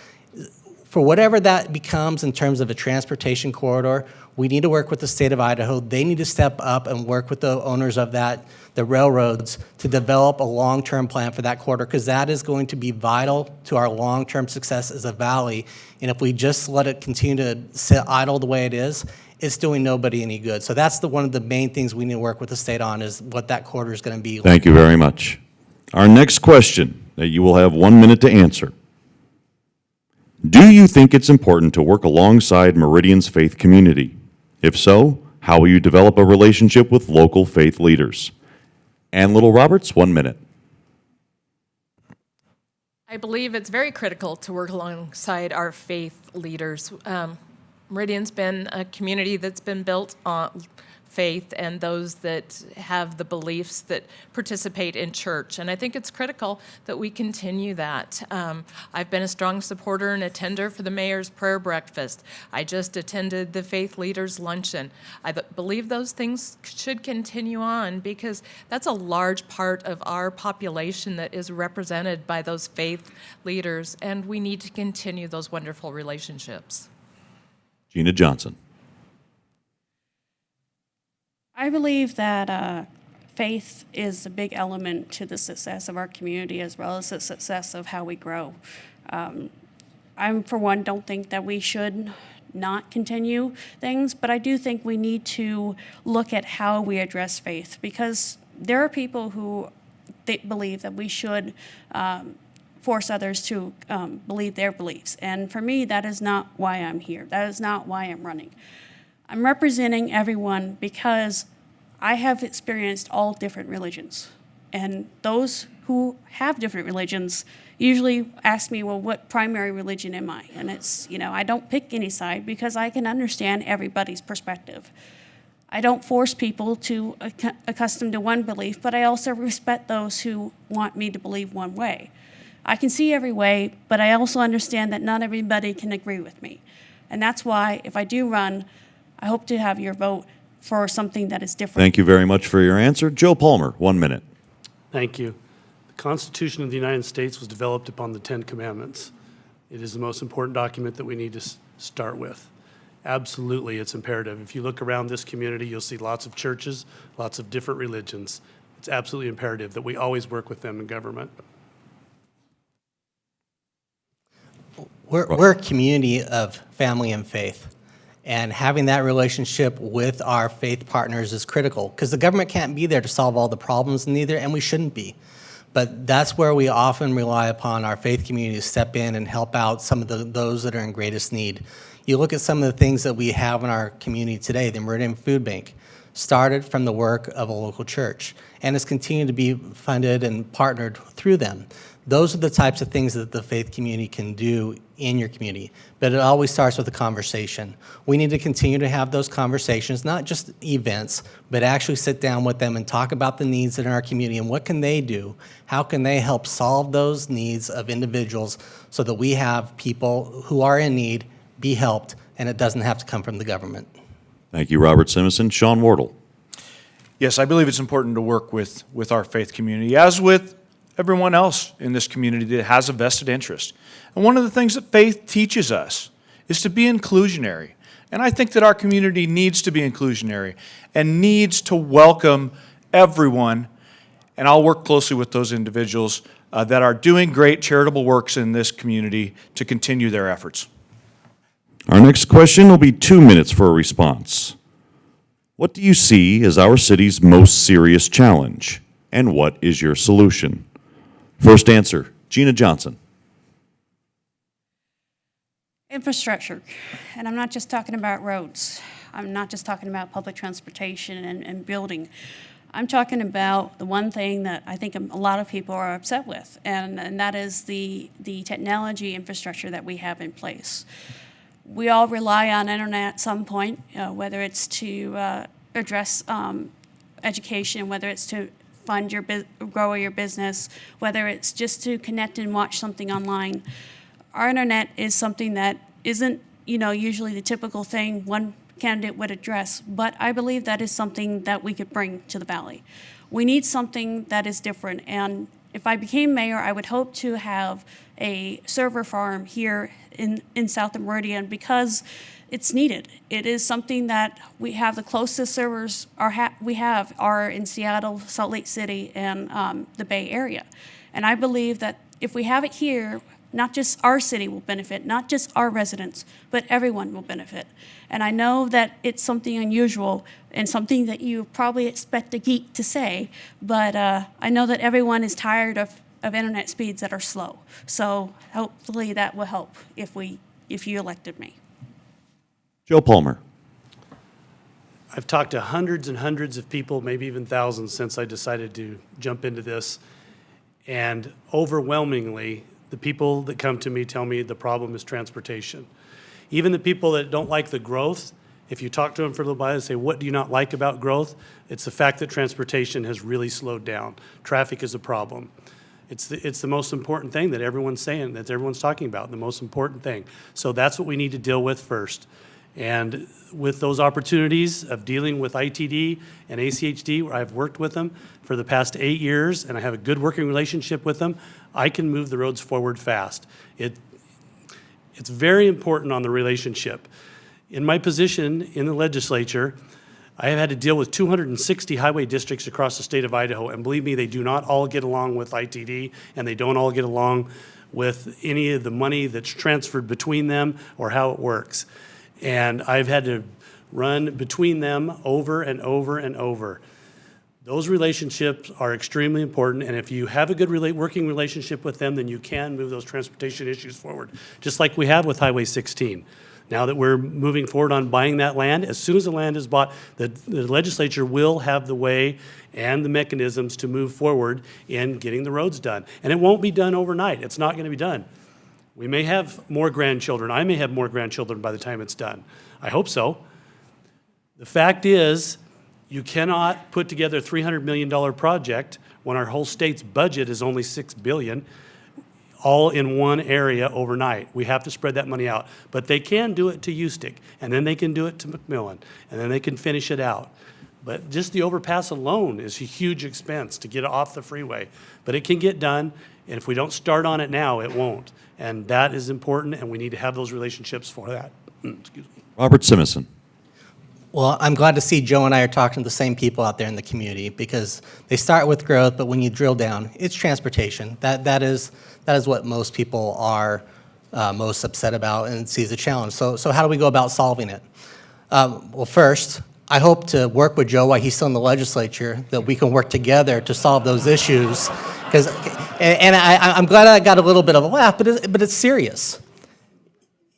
For whatever that becomes in terms of a transportation corridor, we need to work with the state of Idaho. They need to step up and work with the owners of the railroads, to develop a long-term plan for that corridor, because that is going to be vital to our long-term success as a valley. And if we just let it continue to sit idle the way it is, it's doing nobody any good. So that's one of the main things we need to work with the state on, is what that corridor is going to be. Thank you very much. Our next question that you will have 1 minute to answer. Do you think it's important to work alongside Meridian's faith community? If so, how will you develop a relationship with local faith leaders? Ann Little Roberts, 1 minute. I believe it's very critical to work alongside our faith leaders. Meridian's been a community that's been built on faith and those that have the beliefs that participate in church. And I think it's critical that we continue that. I've been a strong supporter and attender for the mayor's prayer breakfast. I just attended the faith leaders luncheon. I believe those things should continue on, because that's a large part of our population that is represented by those faith leaders, and we need to continue those wonderful relationships. Gina Johnson. I believe that faith is a big element to the success of our community, as well as the success of how we grow. I, for one, don't think that we should not continue things, but I do think we need to look at how we address faith, because there are people who believe that we should force others to believe their beliefs. And for me, that is not why I'm here. That is not why I'm running. I'm representing everyone because I have experienced all different religions. And those who have different religions usually ask me, well, what primary religion am I? And it's, I don't pick any side, because I can understand everybody's perspective. I don't force people to accustom to one belief, but I also respect those who want me to believe one way. I can see every way, but I also understand that not everybody can agree with me. And that's why, if I do run, I hope to have your vote for something that is different. Thank you very much for your answer. Joe Palmer, 1 minute. Thank you. The Constitution of the United States was developed upon the Ten Commandments. It is the most important document that we need to start with. Absolutely, it's imperative. If you look around this community, you'll see lots of churches, lots of different religions. It's absolutely imperative that we always work with them in government. We're a community of family and faith. And having that relationship with our faith partners is critical, because the government can't be there to solve all the problems, neither, and we shouldn't be. But that's where we often rely upon our faith community to step in and help out some of those that are in greatest need. You look at some of the things that we have in our community today. The Meridian Food Bank started from the work of a local church and has continued to be funded and partnered through them. Those are the types of things that the faith community can do in your community. But it always starts with a conversation. We need to continue to have those conversations, not just events, but actually sit down with them and talk about the needs in our community and what can they do? How can they help solve those needs of individuals so that we have people who are in need be helped, and it doesn't have to come from the government. Thank you, Robert Simison. Sean Wardle. Yes, I believe it's important to work with our faith community, as with everyone else in this community that has a vested interest. And one of the things that faith teaches us is to be inclusionary. And I think that our community needs to be inclusionary and needs to welcome everyone, and I'll work closely with those individuals that are doing great charitable works in this community to continue their efforts. Our next question will be 2 minutes for a response. What do you see as our city's most serious challenge, and what is your solution? First answer, Gina Johnson. Infrastructure, and I'm not just talking about roads. I'm not just talking about public transportation and building. I'm talking about the one thing that I think a lot of people are upset with, and that is the technology infrastructure that we have in place. We all rely on internet at some point, whether it's to address education, whether it's to fund grow your business, whether it's just to connect and watch something online. Our internet is something that isn't, usually the typical thing one candidate would address, but I believe that is something that we could bring to the Valley. We need something that is different, and if I became mayor, I would hope to have a server farm here in South of Meridian because it's needed. It is something that we have. The closest servers we have are in Seattle, Salt Lake City, and the Bay Area. And I believe that if we have it here, not just our city will benefit, not just our residents, but everyone will benefit. And I know that it's something unusual and something that you probably expect a geek to say, but I know that everyone is tired of internet speeds that are slow. So hopefully that will help if you elected me. Joe Palmer. I've talked to hundreds and hundreds of people, maybe even thousands, since I decided to jump into this. And overwhelmingly, the people that come to me tell me the problem is transportation. Even the people that don't like the growth, if you talk to them for a little while and say, what do you not like about growth? It's the fact that transportation has really slowed down. Traffic is a problem. It's the most important thing that everyone's saying, that everyone's talking about, the most important thing. So that's what we need to deal with first. And with those opportunities of dealing with ITD and ACHD, where I've worked with them for the past 8 years, and I have a good working relationship with them, I can move the roads forward fast. It's very important on the relationship. In my position in the legislature, I have had to deal with 260 highway districts across the state of Idaho, and believe me, they do not all get along with ITD, and they don't all get along with any of the money that's transferred between them or how it works. And I've had to run between them over and over and over. Those relationships are extremely important, and if you have a good working relationship with them, then you can move those transportation issues forward, just like we have with Highway 16. Now that we're moving forward on buying that land, as soon as the land is bought, the legislature will have the way and the mechanisms to move forward in getting the roads done. And it won't be done overnight. It's not going to be done. We may have more grandchildren. I may have more grandchildren by the time it's done. I hope so. The fact is, you cannot put together a $300 million project when our whole state's budget is only $6 billion, all in one area overnight. We have to spread that money out. But they can do it to Ustick, and then they can do it to McMillan, and then they can finish it out. But just the overpass alone is a huge expense to get it off the freeway. But it can get done, and if we don't start on it now, it won't. And that is important, and we need to have those relationships for that. Excuse me. Robert Simison. Well, I'm glad to see Joe and I are talking to the same people out there in the community because they start with growth, but when you drill down, it's transportation. That is what most people are most upset about and see as a challenge. So how do we go about solving it? Well, first, I hope to work with Joe while he's still in the legislature, that we can work together to solve those issues. I'm glad I got a little bit of a laugh, but it's serious.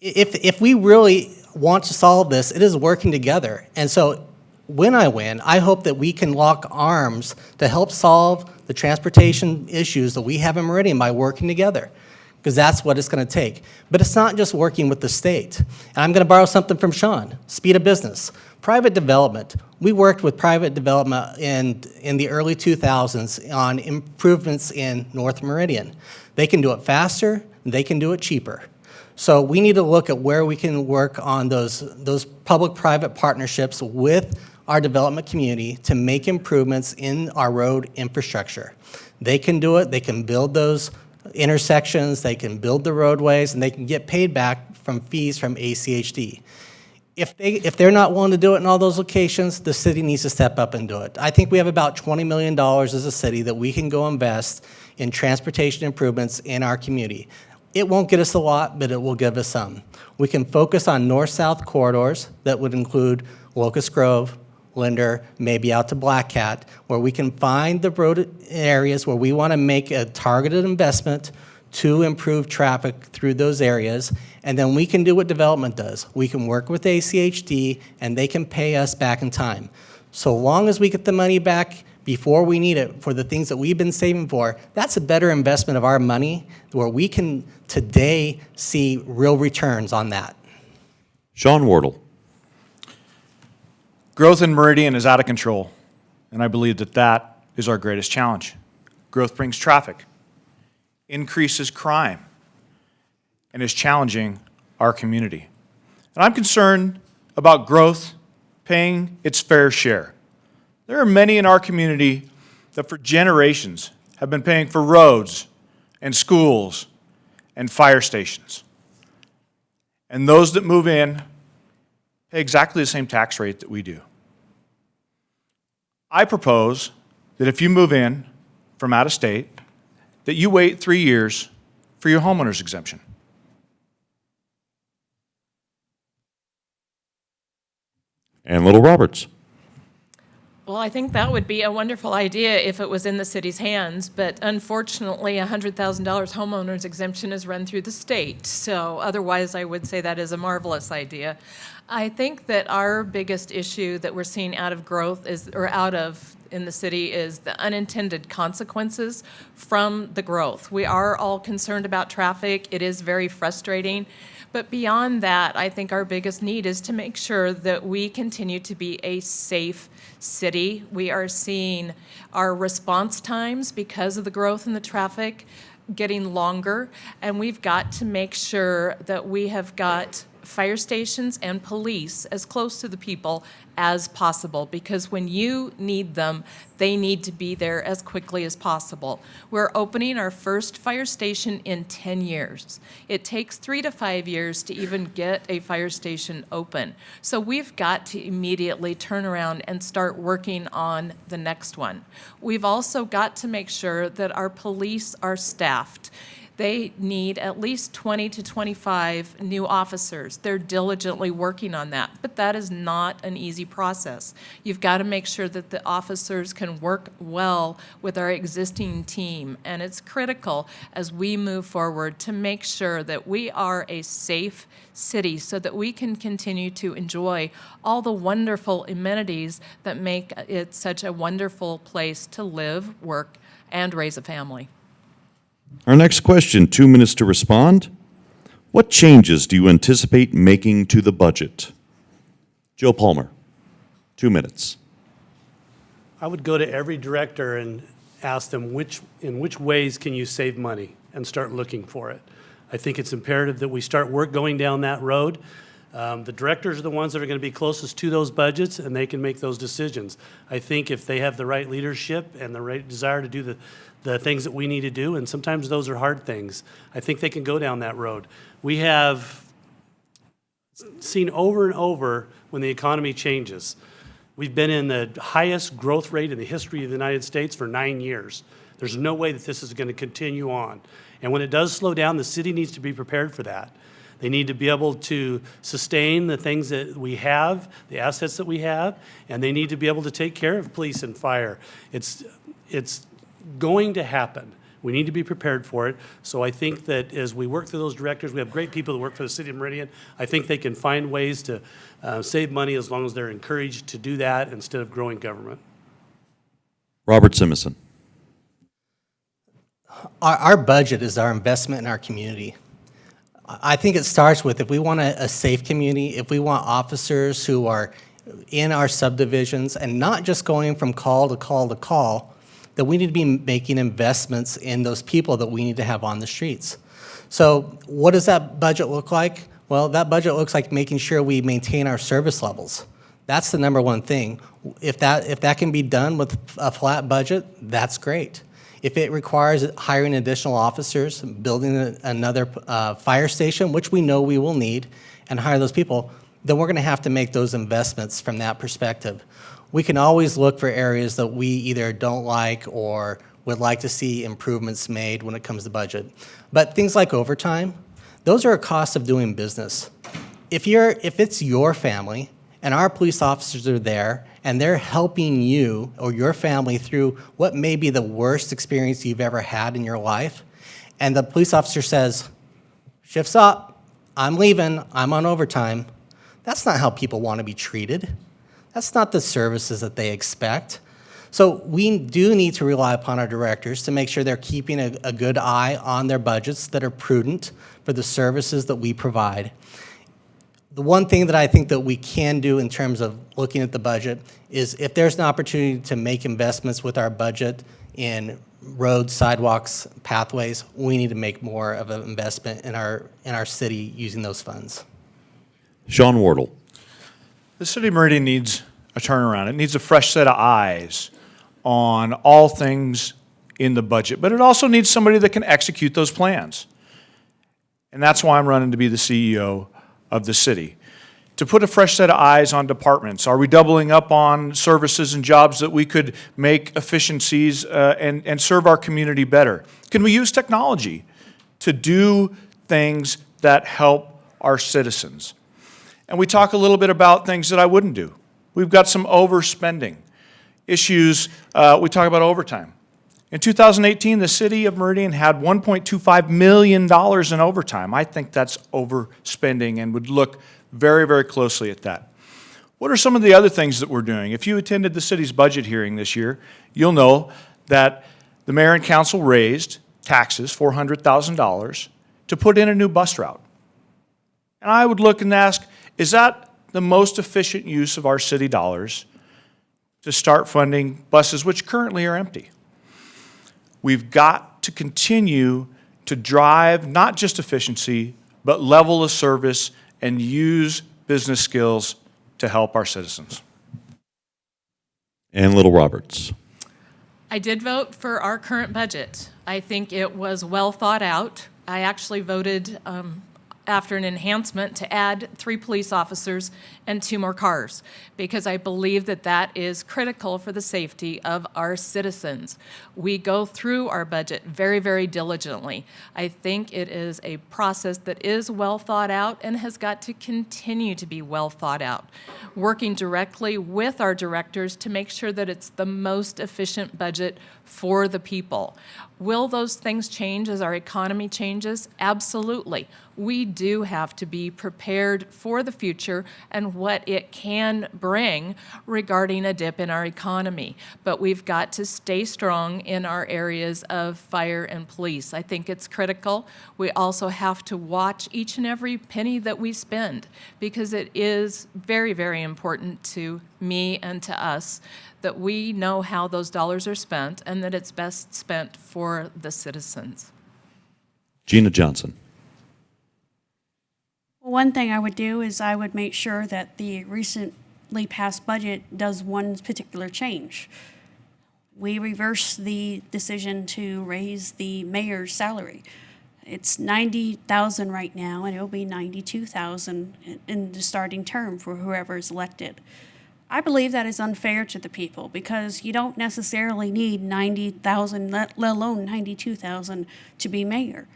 If we really want to solve this, it is working together. And so when I win, I hope that we can lock arms to help solve the transportation issues that we have in Meridian by working together, because that's what it's going to take. But it's not just working with the state. And I'm going to borrow something from Sean, speed of business. Private development. We worked with private development in the early 2000s on improvements in North Meridian. They can do it faster, they can do it cheaper. So we need to look at where we can work on those public-private partnerships with our development community to make improvements in our road infrastructure. They can do it, they can build those intersections, they can build the roadways, and they can get paid back from fees from ACHD. If they're not willing to do it in all those locations, the city needs to step up and do it. I think we have about $20 million as a city that we can go invest in transportation improvements in our community. It won't get us a lot, but it will give us some. We can focus on north-south corridors that would include Locust Grove, Linder, maybe out to Black Cat, where we can find the road areas where we want to make a targeted investment to improve traffic through those areas, and then we can do what development does. We can work with ACHD, and they can pay us back in time. So long as we get the money back before we need it for the things that we've been saving for, that's a better investment of our money where we can today see real returns on that. Sean Wardle. Growth in Meridian is out of control, and I believe that that is our greatest challenge. Growth brings traffic, increases crime, and is challenging our community. And I'm concerned about growth paying its fair share. There are many in our community that for generations have been paying for roads and schools and fire stations. And those that move in pay exactly the same tax rate that we do. I propose that if you move in from out of state, that you wait 3 years for your homeowner's exemption. And Little Roberts. Well, I think that would be a wonderful idea if it was in the city's hands, but unfortunately, a $100,000 homeowner's exemption is run through the state. So otherwise, I would say that is a marvelous idea. I think that our biggest issue that we're seeing out of growth is, or out of in the city, is the unintended consequences from the growth. We are all concerned about traffic. It is very frustrating. But beyond that, I think our biggest need is to make sure that we continue to be a safe city. We are seeing our response times, because of the growth in the traffic, getting longer, and we've got to make sure that we have got fire stations and police as close to the people as possible, because when you need them, they need to be there as quickly as possible. We're opening our first fire station in 10 years. It takes 3 to 5 years to even get a fire station open. So we've got to immediately turn around and start working on the next one. We've also got to make sure that our police are staffed. They need at least 20 to 25 new officers. They're diligently working on that, but that is not an easy process. You've got to make sure that the officers can work well with our existing team, and it's critical as we move forward to make sure that we are a safe city so that we can continue to enjoy all the wonderful amenities that make it such a wonderful place to live, work, and raise a family. Our next question, 2 minutes to respond. What changes do you anticipate making to the budget? Joe Palmer, 2 minutes. I would go to every director and ask them in which ways can you save money, and start looking for it. I think it's imperative that we start going down that road. The directors are the ones that are going to be closest to those budgets, and they can make those decisions. I think if they have the right leadership and the right desire to do the things that we need to do, and sometimes those are hard things, I think they can go down that road. We have seen over and over when the economy changes. We've been in the highest growth rate in the history of the United States for 9 years. There's no way that this is going to continue on. And when it does slow down, the city needs to be prepared for that. They need to be able to sustain the things that we have, the assets that we have, and they need to be able to take care of police and fire. It's going to happen. We need to be prepared for it. So I think that as we work through those directors, we have great people that work for the City of Meridian. I think they can find ways to save money as long as they're encouraged to do that instead of growing government. Robert Simison. Our budget is our investment in our community. I think it starts with, if we want a safe community, if we want officers who are in our subdivisions and not just going from call to call to call, that we need to be making investments in those people that we need to have on the streets. So what does that budget look like? Well, that budget looks like making sure we maintain our service levels. That's the number one thing. If that can be done with a flat budget, that's great. If it requires hiring additional officers, building another fire station, which we know we will need, and hire those people, then we're going to have to make those investments from that perspective. We can always look for areas that we either don't like or would like to see improvements made when it comes to budget. But things like overtime, those are a cost of doing business. If it's your family and our police officers are there and they're helping you or your family through what may be the worst experience you've ever had in your life, and the police officer says, "Shift's up, I'm leaving, I'm on overtime," that's not how people want to be treated. That's not the services that they expect. So we do need to rely upon our directors to make sure they're keeping a good eye on their budgets that are prudent for the services that we provide. The one thing that I think that we can do in terms of looking at the budget is if there's an opportunity to make investments with our budget in roads, sidewalks, pathways, we need to make more of an investment in our city using those funds. Sean Wardle. The city of Meridian needs a turnaround. It needs a fresh set of eyes on all things in the budget, but it also needs somebody that can execute those plans. And that's why I'm running to be the CEO of the city. To put a fresh set of eyes on departments. Are we doubling up on services and jobs that we could make efficiencies and serve our community better? Can we use technology to do things that help our citizens? And we talk a little bit about things that I wouldn't do. We've got some overspending issues. We talk about overtime. In 2018, the city of Meridian had $1.25 million in overtime. I think that's overspending and would look very, very closely at that. What are some of the other things that we're doing? If you attended the city's budget hearing this year, you'll know that the mayor and council raised taxes, $400,000, to put in a new bus route. And I would look and ask, is that the most efficient use of our city dollars to start funding buses which currently are empty? We've got to continue to drive not just efficiency, but level of service and use business skills to help our citizens. And Little Roberts. I did vote for our current budget. I think it was well thought out. I actually voted after an enhancement to add 3 police officers and 2 more cars, because I believe that that is critical for the safety of our citizens. We go through our budget very, very diligently. I think it is a process that is well thought out and has got to continue to be well thought out, working directly with our directors to make sure that it's the most efficient budget for the people. Will those things change as our economy changes? Absolutely. We do have to be prepared for the future and what it can bring regarding a dip in our economy. But we've got to stay strong in our areas of fire and police. I think it's critical. We also have to watch each and every penny that we spend, because it is very, very important to me and to us that we know how those dollars are spent and that it's best spent for the citizens. Gina Johnson. One thing I would do is I would make sure that the recently passed budget does one particular change. We reverse the decision to raise the mayor's salary. It's $90,000 right now, and it will be $92,000 in the starting term for whoever is elected. I believe that is unfair to the people, because you don't necessarily need $90,000, let alone $92,000, to be mayor.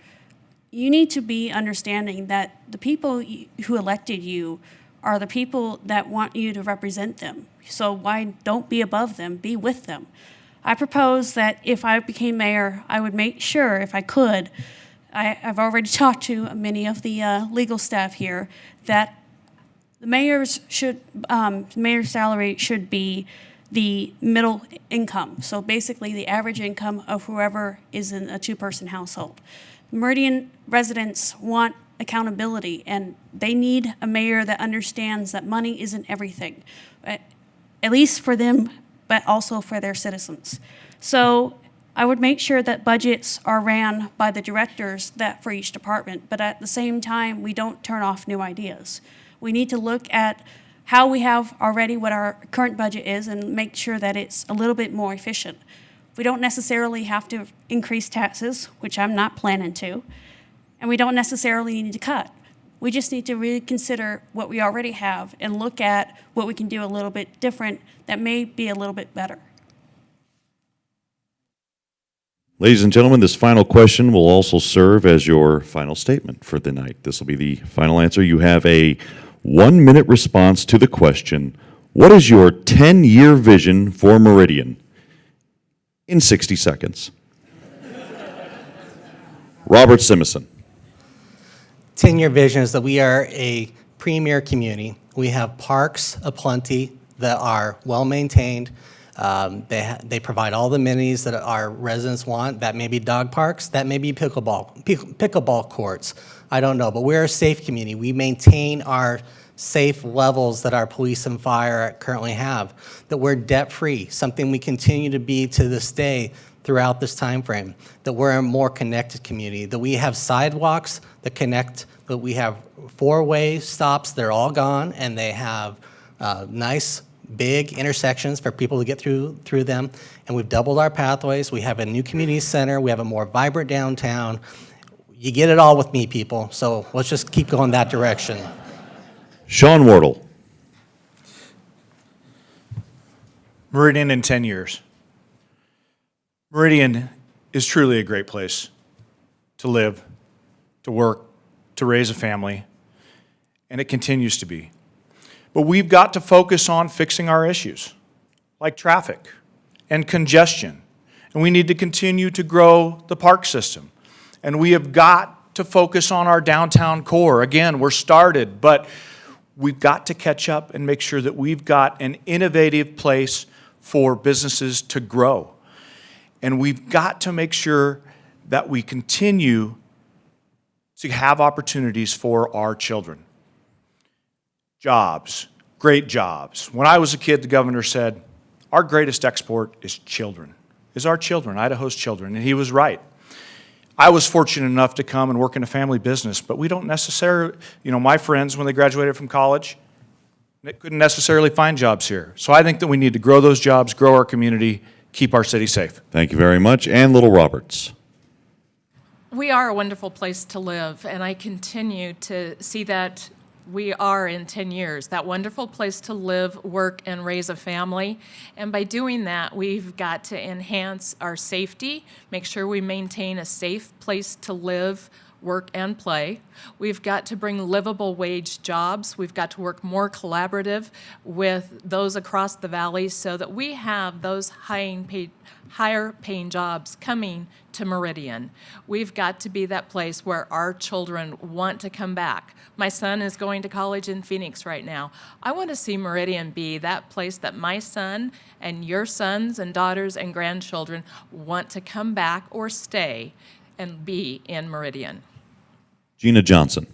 You need to be understanding that the people who elected you are the people that want you to represent them. So why don't be above them, be with them. I propose that if I became mayor, I would make sure, if I could, I've already talked to many of the legal staff here, that the mayor's salary should be the middle income. So basically the average income of whoever is in a 2-person household. Meridian residents want accountability, and they need a mayor that understands that money isn't everything, at least for them, but also for their citizens. So I would make sure that budgets are ran by the directors that for each department, but at the same time, we don't turn off new ideas. We need to look at how we have already what our current budget is and make sure that it's a little bit more efficient. We don't necessarily have to increase taxes, which I'm not planning to, and we don't necessarily need to cut. We just need to really consider what we already have and look at what we can do a little bit different that may be a little bit better. Ladies and gentlemen, this final question will also serve as your final statement for the night. This will be the final answer. You have a 1-minute response to the question, what is your 10-year vision for Meridian? In 60 seconds. Robert Simison. 10-year vision is that we are a premier community. We have parks aplenty that are well-maintained. They provide all the amenities that our residents want. That may be dog parks, that may be pickleball courts. I don't know, but we're a safe community. We maintain our safe levels that our police and fire currently have, that we're debt-free, something we continue to be to this day throughout this time frame, that we're a more connected community, that we have sidewalks that connect, that we have 4-way stops, they're all gone, and they have nice big intersections for people to get through them, and we've doubled our pathways. We have a new community center. We have a more vibrant downtown. You get it all with me, people, so let's just keep going that direction. Sean Wardle. Meridian in 10 years. Meridian is truly a great place to live, to work, to raise a family, and it continues to be. But we've got to focus on fixing our issues, like traffic and congestion. And we need to continue to grow the park system. And we have got to focus on our downtown core. Again, we're started, but we've got to catch up and make sure that we've got an innovative place for businesses to grow. And we've got to make sure that we continue to have opportunities for our children. Jobs, great jobs. When I was a kid, the governor said, our greatest export is children, is our children, Idaho's children, and he was right. I was fortunate enough to come and work in a family business, but we don't necessarily, my friends, when they graduated from college, they couldn't necessarily find jobs here. So I think that we need to grow those jobs, grow our community, keep our city safe. Thank you very much. Ann Little Roberts. We are a wonderful place to live, and I continue to see that we are in 10 years, that wonderful place to live, work, and raise a family. And by doing that, we've got to enhance our safety, make sure we maintain a safe place to live, work, and play. We've got to bring livable wage jobs. We've got to work more collaborative with those across the valley so that we have those higher paying jobs coming to Meridian. We've got to be that place where our children want to come back. My son is going to college in Phoenix right now. I want to see Meridian be that place that my son and your sons and daughters and grandchildren want to come back or stay and be in Meridian. Gina Johnson.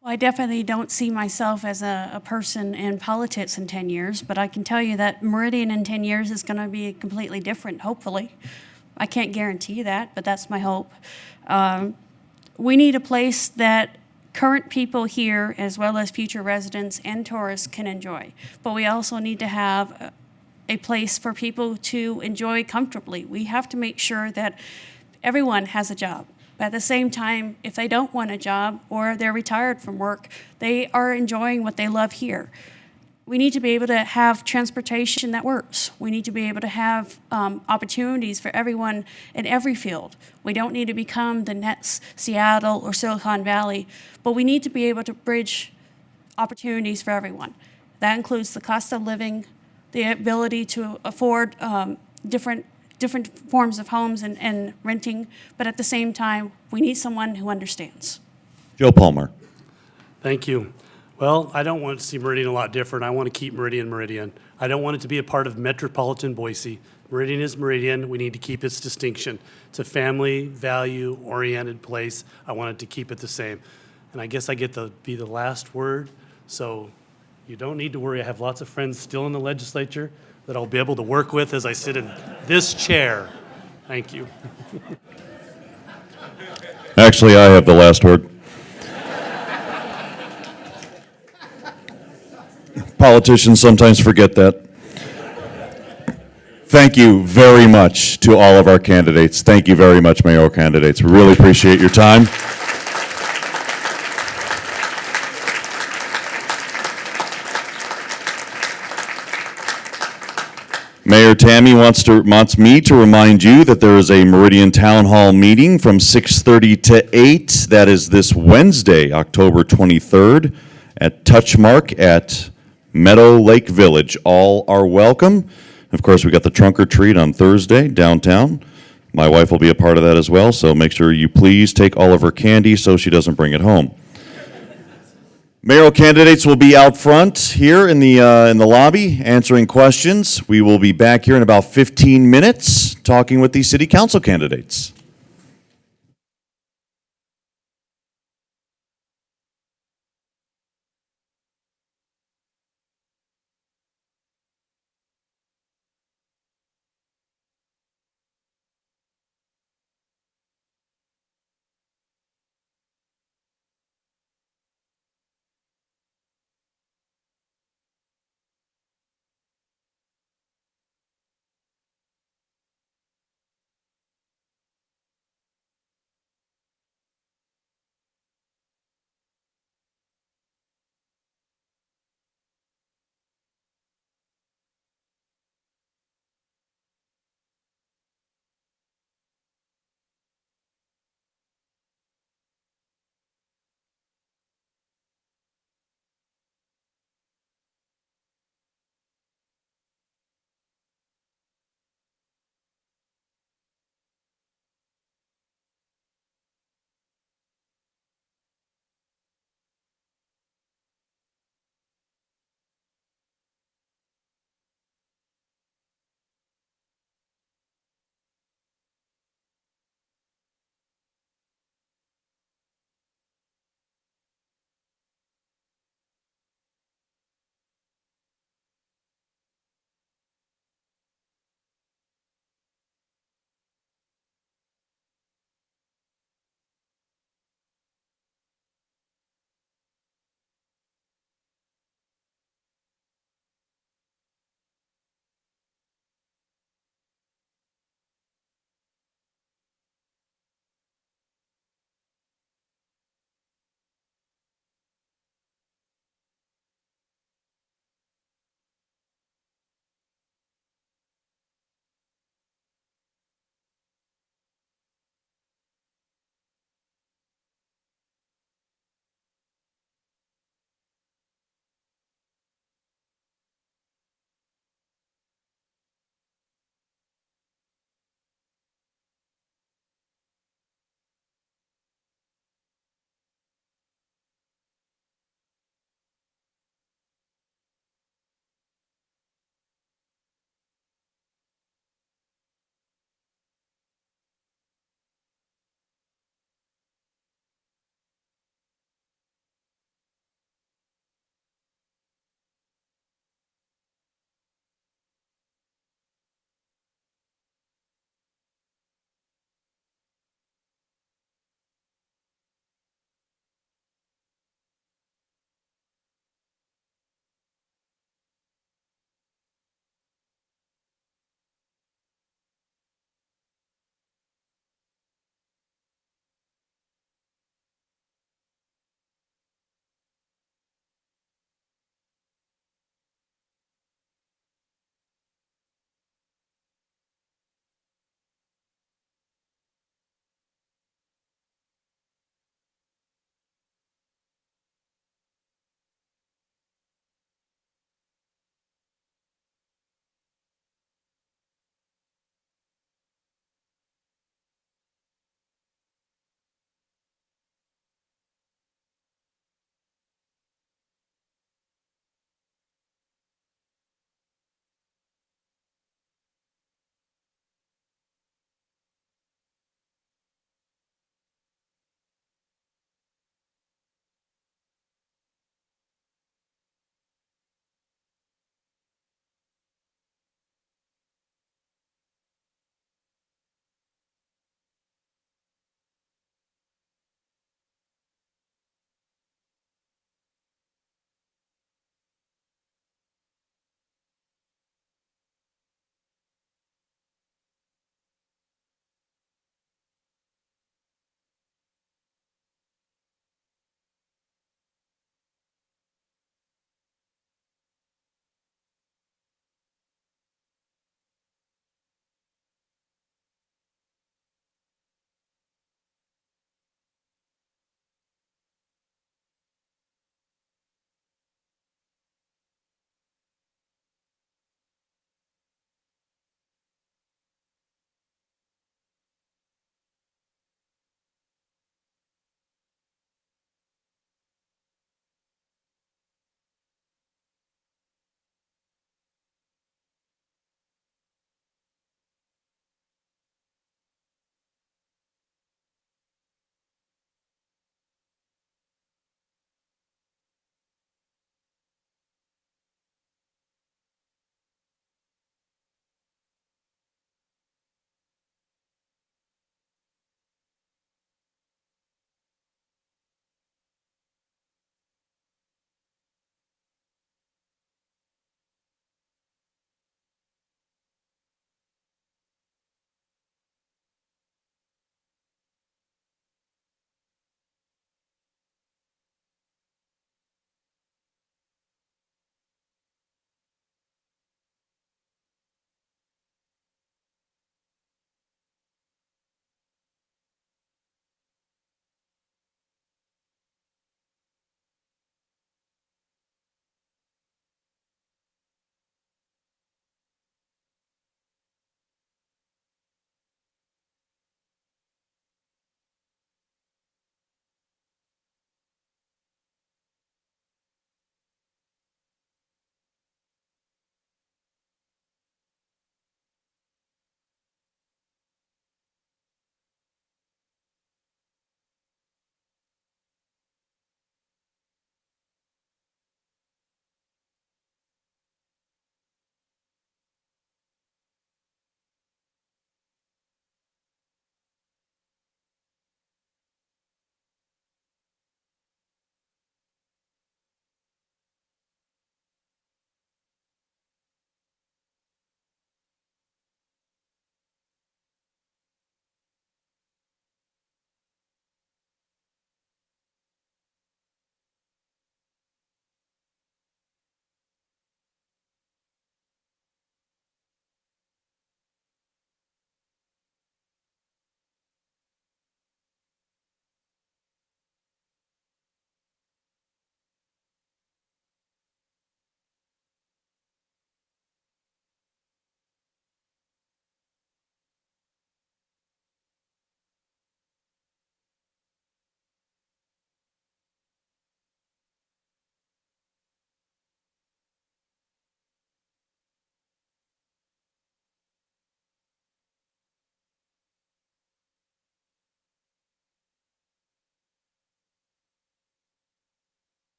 Well, I definitely don't see myself as a person in politics in 10 years, but I can tell you that Meridian in 10 years is going to be completely different, hopefully. I can't guarantee that, but that's my hope. We need a place that current people here, as well as future residents and tourists, can enjoy. But we also need to have a place for people to enjoy comfortably. We have to make sure that everyone has a job. But at the same time, if they don't want a job or they're retired from work, they are enjoying what they love here. We need to be able to have transportation that works. We need to be able to have opportunities for everyone in every field. We don't need to become the next Seattle or Silicon Valley, but we need to be able to bridge opportunities for everyone. That includes the cost of living, the ability to afford different forms of homes and renting, but at the same time, we need someone who understands. Joe Palmer. Thank you. Well, I don't want to see Meridian a lot different. I want to keep Meridian Meridian. I don't want it to be a part of metropolitan Boise. Meridian is Meridian. We need to keep its distinction. It's a family, value-oriented place. I want it to keep it the same. And I guess I get to be the last word, so you don't need to worry. I have lots of friends still in the legislature that I'll be able to work with as I sit in this chair. Thank you. Actually, I have the last word. Politicians sometimes forget that. Thank you very much to all of our candidates. Thank you very much, mayoral candidates. We really appreciate your time. Mayor Tammy wants me to remind you that there is a Meridian Town Hall meeting from 6:30 to 8. That is this Wednesday, October 23rd, at Touchmark at Meadow Lake Village. All are welcome. Of course, we got the trunk or treat on Thursday downtown. My wife will be a part of that as well, so make sure you please take all of her candy so she doesn't bring it home. Mayoral candidates will be out front here in the lobby answering questions. We will be back here in about 15 minutes talking with the city council candidates.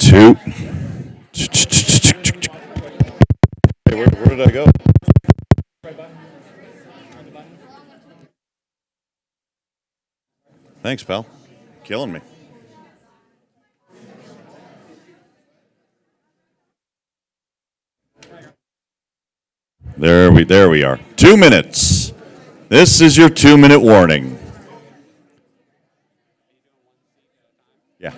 2. Hey, where did I go? Thanks, pal. Killing me. There we are. 2 minutes. This is your 2-minute warning. Yeah.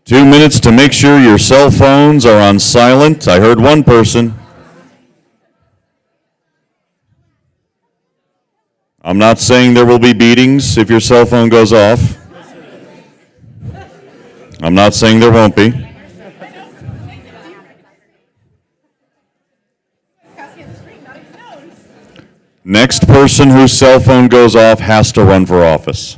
2 minutes to make sure your cell phones are on silent. I heard one person. I'm not saying there will be beatings if your cell phone goes off. I'm not saying there won't be. Next person whose cell phone goes off has to run for office.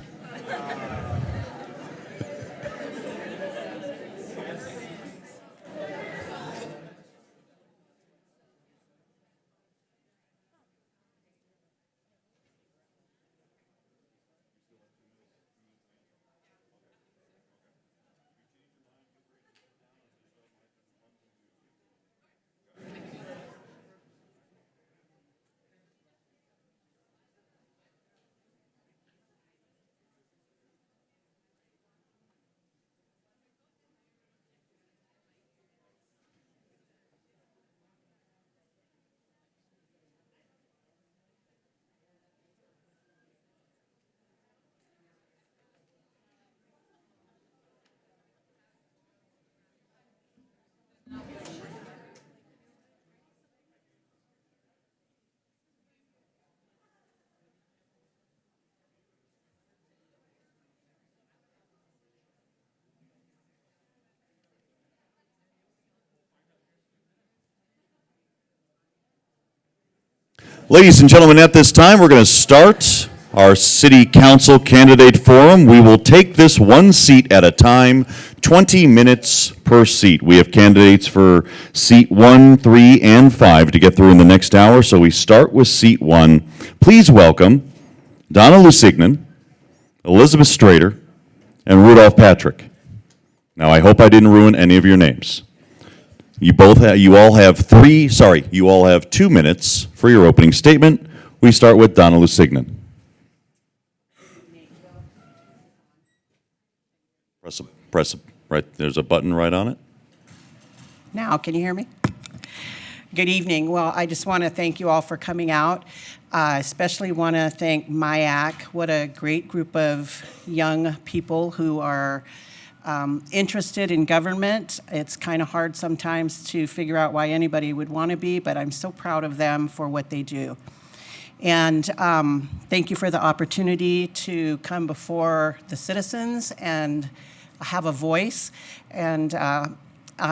Ladies and gentlemen, at this time, we're going to start our City Council Candidate Forum. We will take this one seat at a time, 20 minutes per seat. We have candidates for seat 1, 3, and 5 to get through in the next hour, so we start with seat 1. Please welcome Donna Lusignan, Elizabeth Strader, and Rudolph Patrick. Now, I hope I didn't ruin any of your names. You all have 2 minutes for your opening statement. We start with Donna Lusignan. Right, there's a button right on it. Now, can you hear me? Good evening. Well, I just want to thank you all for coming out. Especially want to thank MIAC. What a great group of young people who are interested in government. It's kind of hard sometimes to figure out why anybody would want to be, but I'm so proud of them for what they do. And thank you for the opportunity to come before the citizens and have a voice. And I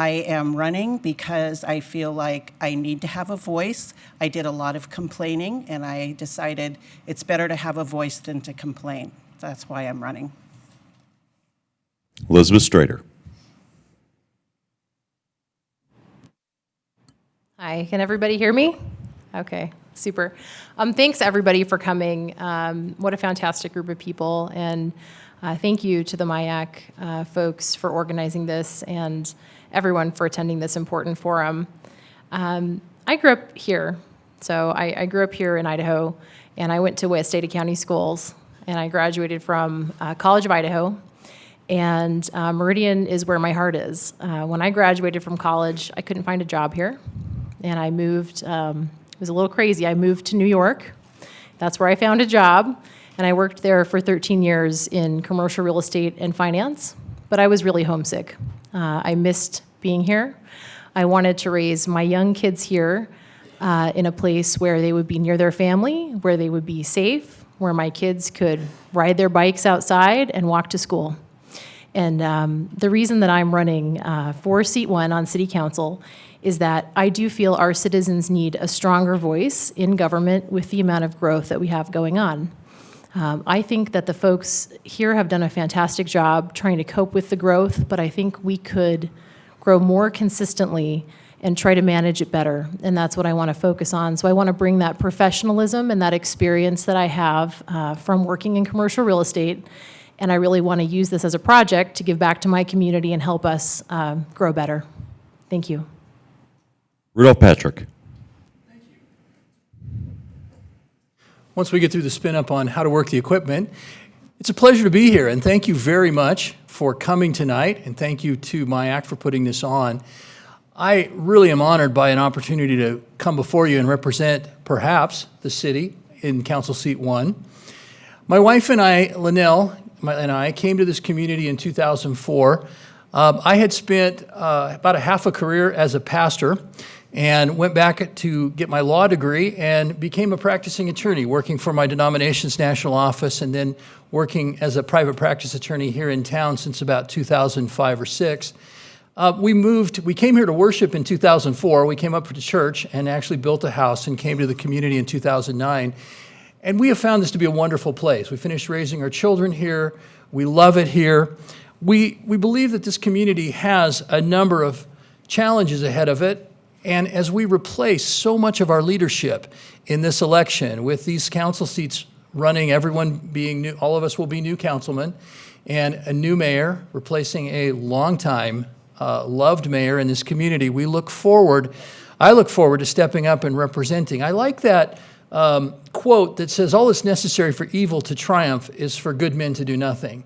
am running because I feel like I need to have a voice. I did a lot of complaining, and I decided it's better to have a voice than to complain. That's why I'm running. Elizabeth Strader. Hi, can everybody hear me? Okay, super. Thanks everybody for coming. What a fantastic group of people, and thank you to the MIAC folks for organizing this and everyone for attending this important forum. I grew up here, so I grew up here in Idaho, and I went to Westata County Schools, and I graduated from College of Idaho. And Meridian is where my heart is. When I graduated from college, I couldn't find a job here. And I moved, it was a little crazy. I moved to New York. That's where I found a job. And I worked there for 13 years in commercial real estate and finance. But I was really homesick. I missed being here. I wanted to raise my young kids here in a place where they would be near their family, where they would be safe, where my kids could ride their bikes outside and walk to school. And the reason that I'm running for seat 1 on City Council is that I do feel our citizens need a stronger voice in government with the amount of growth that we have going on. I think that the folks here have done a fantastic job trying to cope with the growth, but I think we could grow more consistently and try to manage it better. And that's what I want to focus on. So I want to bring that professionalism and that experience that I have from working in commercial real estate And I really want to use this as a project to give back to my community and help us grow better. Thank you. Rudolph Patrick. Once we get through the spin up on how to work the equipment, it's a pleasure to be here, and thank you very much for coming tonight, and thank you to MIAC for putting this on. I really am honored by an opportunity to come before you and represent, perhaps, the city in Council Seat 1. My wife and I, Linnell, and I came to this community in 2004. I had spent about a half a career as a pastor and went back to get my law degree and became a practicing attorney, working for my denomination's national office and then working as a private practice attorney here in town since about 2005 or 6. We came here to worship in 2004. We came up to church and actually built a house and came to the community in 2009. And we have found this to be a wonderful place. We finished raising our children here. We love it here. We believe that this community has a number of challenges ahead of it. And as we replace so much of our leadership in this election with these council seats running, everyone being new, all of us will be new councilmen, and a new mayor replacing a longtime loved mayor in this community, I look forward to stepping up and representing. I like that quote that says, all that's necessary for evil to triumph is for good men to do nothing.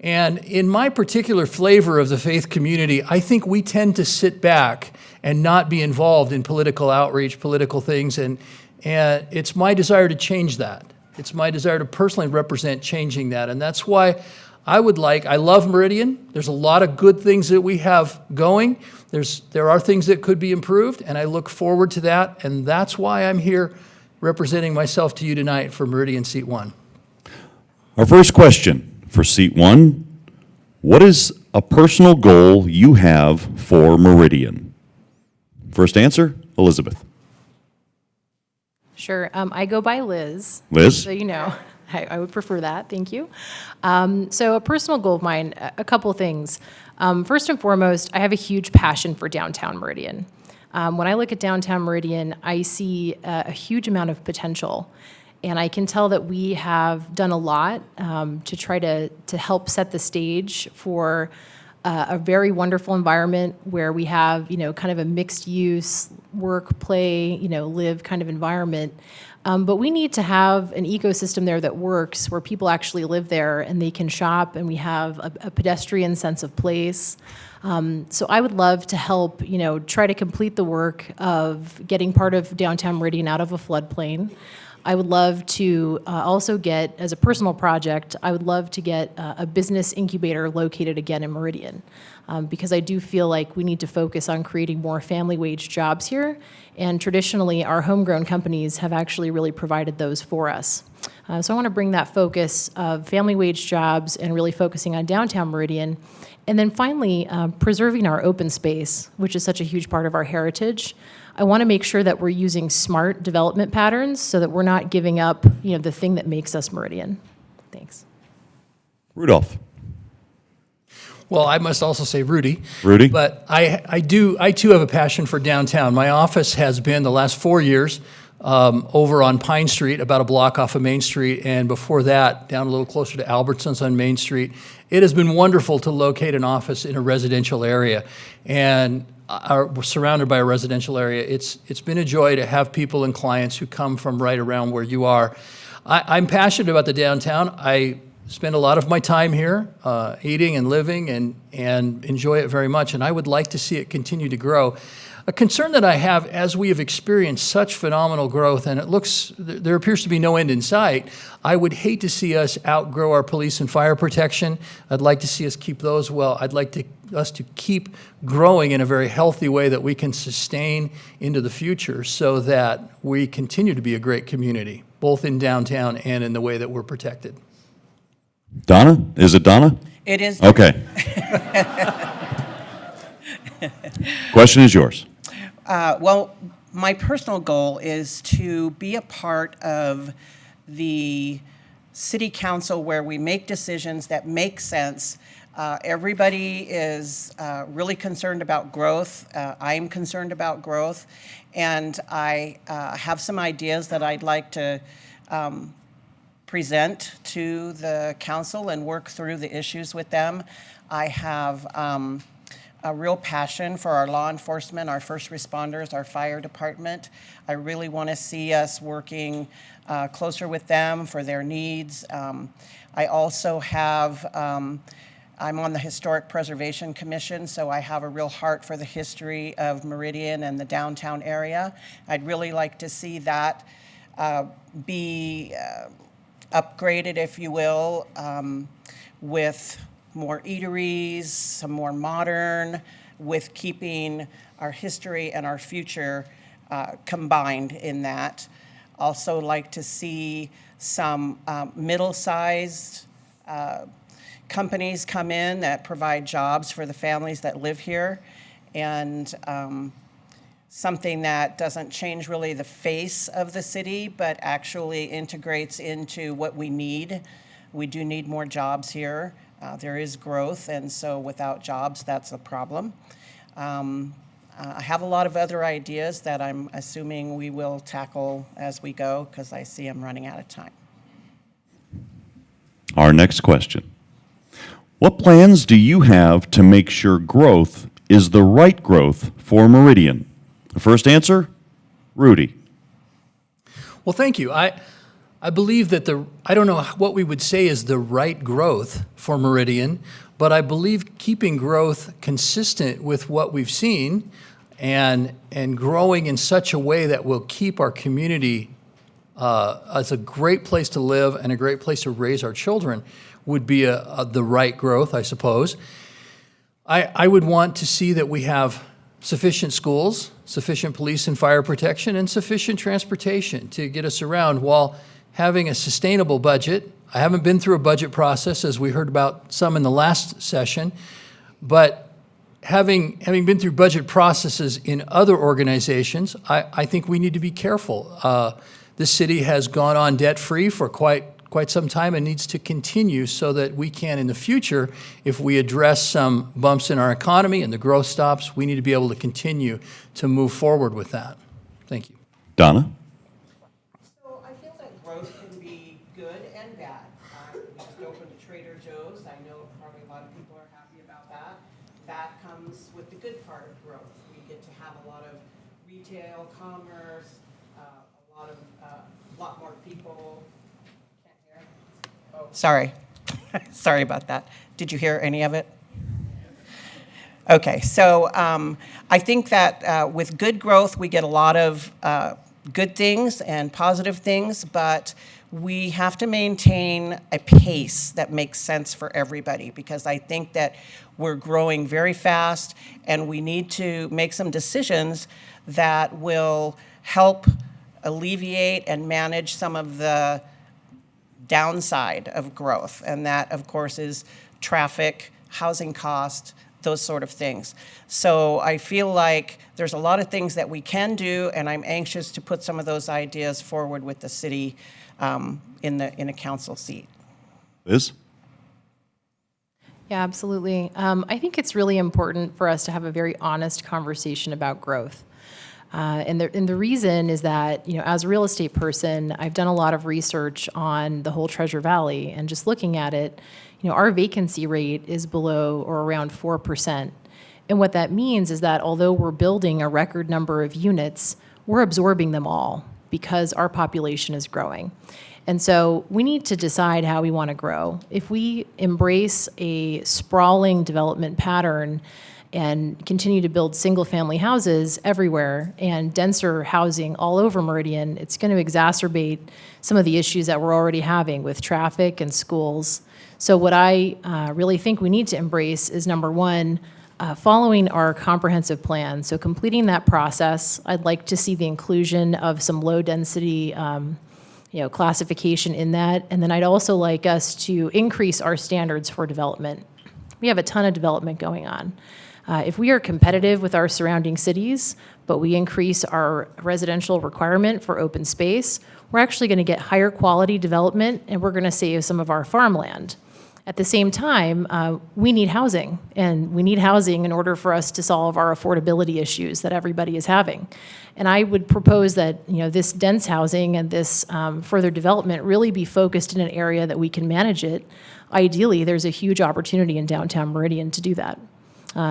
And in my particular flavor of the faith community, I think we tend to sit back and not be involved in political outreach, political things, and it's my desire to change that. It's my desire to personally represent changing that, and that's why I love Meridian. There's a lot of good things that we have going. There are things that could be improved, and I look forward to that, and that's why I'm here representing myself to you tonight for Meridian Seat 1. Our first question for Seat 1, what is a personal goal you have for Meridian? First answer, Elizabeth. Sure. I go by Liz. Liz? So you know, I would prefer that. Thank you. So a personal goal of mine, a couple things. First and foremost, I have a huge passion for downtown Meridian. When I look at downtown Meridian, I see a huge amount of potential. And I can tell that we have done a lot to try to help set the stage for a very wonderful environment where we have, kind of a mixed use, work, play, live kind of environment. But we need to have an ecosystem there that works, where people actually live there and they can shop, and we have a pedestrian sense of place. So I would love to help, try to complete the work of getting part of downtown Meridian out of a floodplain. I would love to also get, as a personal project, I would love to get a business incubator located again in Meridian, because I do feel like we need to focus on creating more family wage jobs here, and traditionally our homegrown companies have actually really provided those for us. So I want to bring that focus of family wage jobs and really focusing on downtown Meridian. And then finally, preserving our open space, which is such a huge part of our heritage. I want to make sure that we're using smart development patterns so that we're not giving up, the thing that makes us Meridian. Thanks. Rudolph. Well, I must also say Rudy. Rudy? But I too have a passion for downtown. My office has been the last 4 years over on Pine Street, about a block off of Main Street, and before that, down a little closer to Albertsons on Main Street. It has been wonderful to locate an office in a residential area, and we're surrounded by a residential area. It's been a joy to have people and clients who come from right around where you are. I'm passionate about the downtown. I spend a lot of my time here, eating and living, and enjoy it very much, and I would like to see it continue to grow. A concern that I have, as we have experienced such phenomenal growth, and there appears to be no end in sight, I would hate to see us outgrow our police and fire protection. I'd like to see us keep those well. I'd like us to keep growing in a very healthy way that we can sustain into the future, so that we continue to be a great community, both in downtown and in the way that we're protected. Donna? Is it Donna? It is. Okay. Question is yours. Well, my personal goal is to be a part of the city council where we make decisions that make sense. Everybody is really concerned about growth. I'm concerned about growth, and I have some ideas that I'd like to present to the council and work through the issues with them. I have a real passion for our law enforcement, our first responders, our fire department. I really want to see us working closer with them for their needs. I also have, I'm on the Historic Preservation Commission, so I have a real heart for the history of Meridian and the downtown area. I'd really like to see that be upgraded, if you will, with more eateries, some more modern, with keeping our history and our future combined in that. Also like to see some middle-sized companies come in that provide jobs for the families that live here, and something that doesn't change really the face of the city, but actually integrates into what we need. We do need more jobs here. There is growth, and so without jobs, that's a problem. I have a lot of other ideas that I'm assuming we will tackle as we go, because I see I'm running out of time. Our next question. What plans do you have to make sure growth is the right growth for Meridian? The first answer, Rudy. Well, thank you. I believe that I don't know what we would say is the right growth for Meridian, but I believe keeping growth consistent with what we've seen and growing in such a way that will keep our community as a great place to live and a great place to raise our children would be the right growth, I suppose. I would want to see that we have sufficient schools, sufficient police and fire protection, and sufficient transportation to get us around while having a sustainable budget. I haven't been through a budget process, as we heard about some in the last session, but having been through budget processes in other organizations, I think we need to be careful. This city has gone on debt-free for quite some time and needs to continue so that we can, in the future, if we address some bumps in our economy and the growth stops, we need to be able to continue to move forward with that. Thank you. Donna? So I feel that growth can be good and bad. We just opened a Trader Joe's. I know probably a lot of people are happy about that. That comes with the good part of growth. We get to have a lot of retail, commerce, a lot more people. Sorry. Sorry about that. Did you hear any of it? Okay, so I think that with good growth, we get a lot of good things and positive things, but we have to maintain a pace that makes sense for everybody, because I think that we're growing very fast and we need to make some decisions that will help alleviate and manage some of the downside of growth, and that, of course, is traffic, housing cost, those sort of things. So I feel like there's a lot of things that we can do, and I'm anxious to put some of those ideas forward with the city in a council seat. Liz? Yeah, absolutely. I think it's really important for us to have a very honest conversation about growth. And the reason is that, as a real estate person, I've done a lot of research on the whole Treasure Valley, and just looking at it, our vacancy rate is below or around 4%. And what that means is that although we're building a record number of units, we're absorbing them all because our population is growing. And so we need to decide how we want to grow. If we embrace a sprawling development pattern and continue to build single-family houses everywhere and denser housing all over Meridian, it's going to exacerbate some of the issues that we're already having with traffic and schools. So what I really think we need to embrace is, number one, following our comprehensive plan. So completing that process, I'd like to see the inclusion of some low-density classification in that. And then I'd also like us to increase our standards for development. We have a ton of development going on. If we are competitive with our surrounding cities, but we increase our residential requirement for open space, we're actually going to get higher quality development, and we're going to save some of our farmland. At the same time, we need housing, and we need housing in order for us to solve our affordability issues that everybody is having. And I would propose that this dense housing and this further development really be focused in an area that we can manage it. Ideally, there's a huge opportunity in downtown Meridian to do that.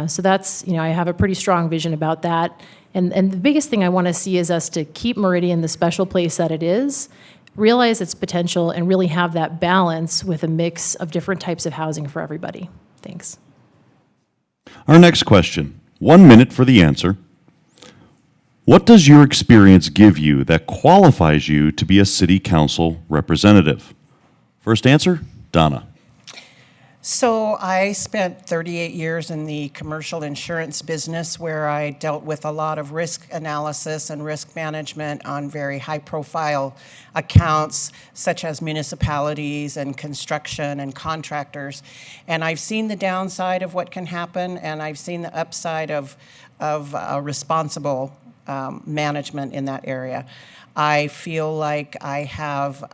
So that's, I have a pretty strong vision about that. And the biggest thing I want to see is us to keep Meridian the special place that it is, realize its potential, and really have that balance with a mix of different types of housing for everybody. Thanks. Our next question, 1 minute for the answer. What does your experience give you that qualifies you to be a city council representative? First answer, Donna. So I spent 38 years in the commercial insurance business where I dealt with a lot of risk analysis and risk management on very high-profile accounts such as municipalities and construction and contractors. And I've seen the downside of what can happen, and I've seen the upside of responsible management in that area. I feel like I have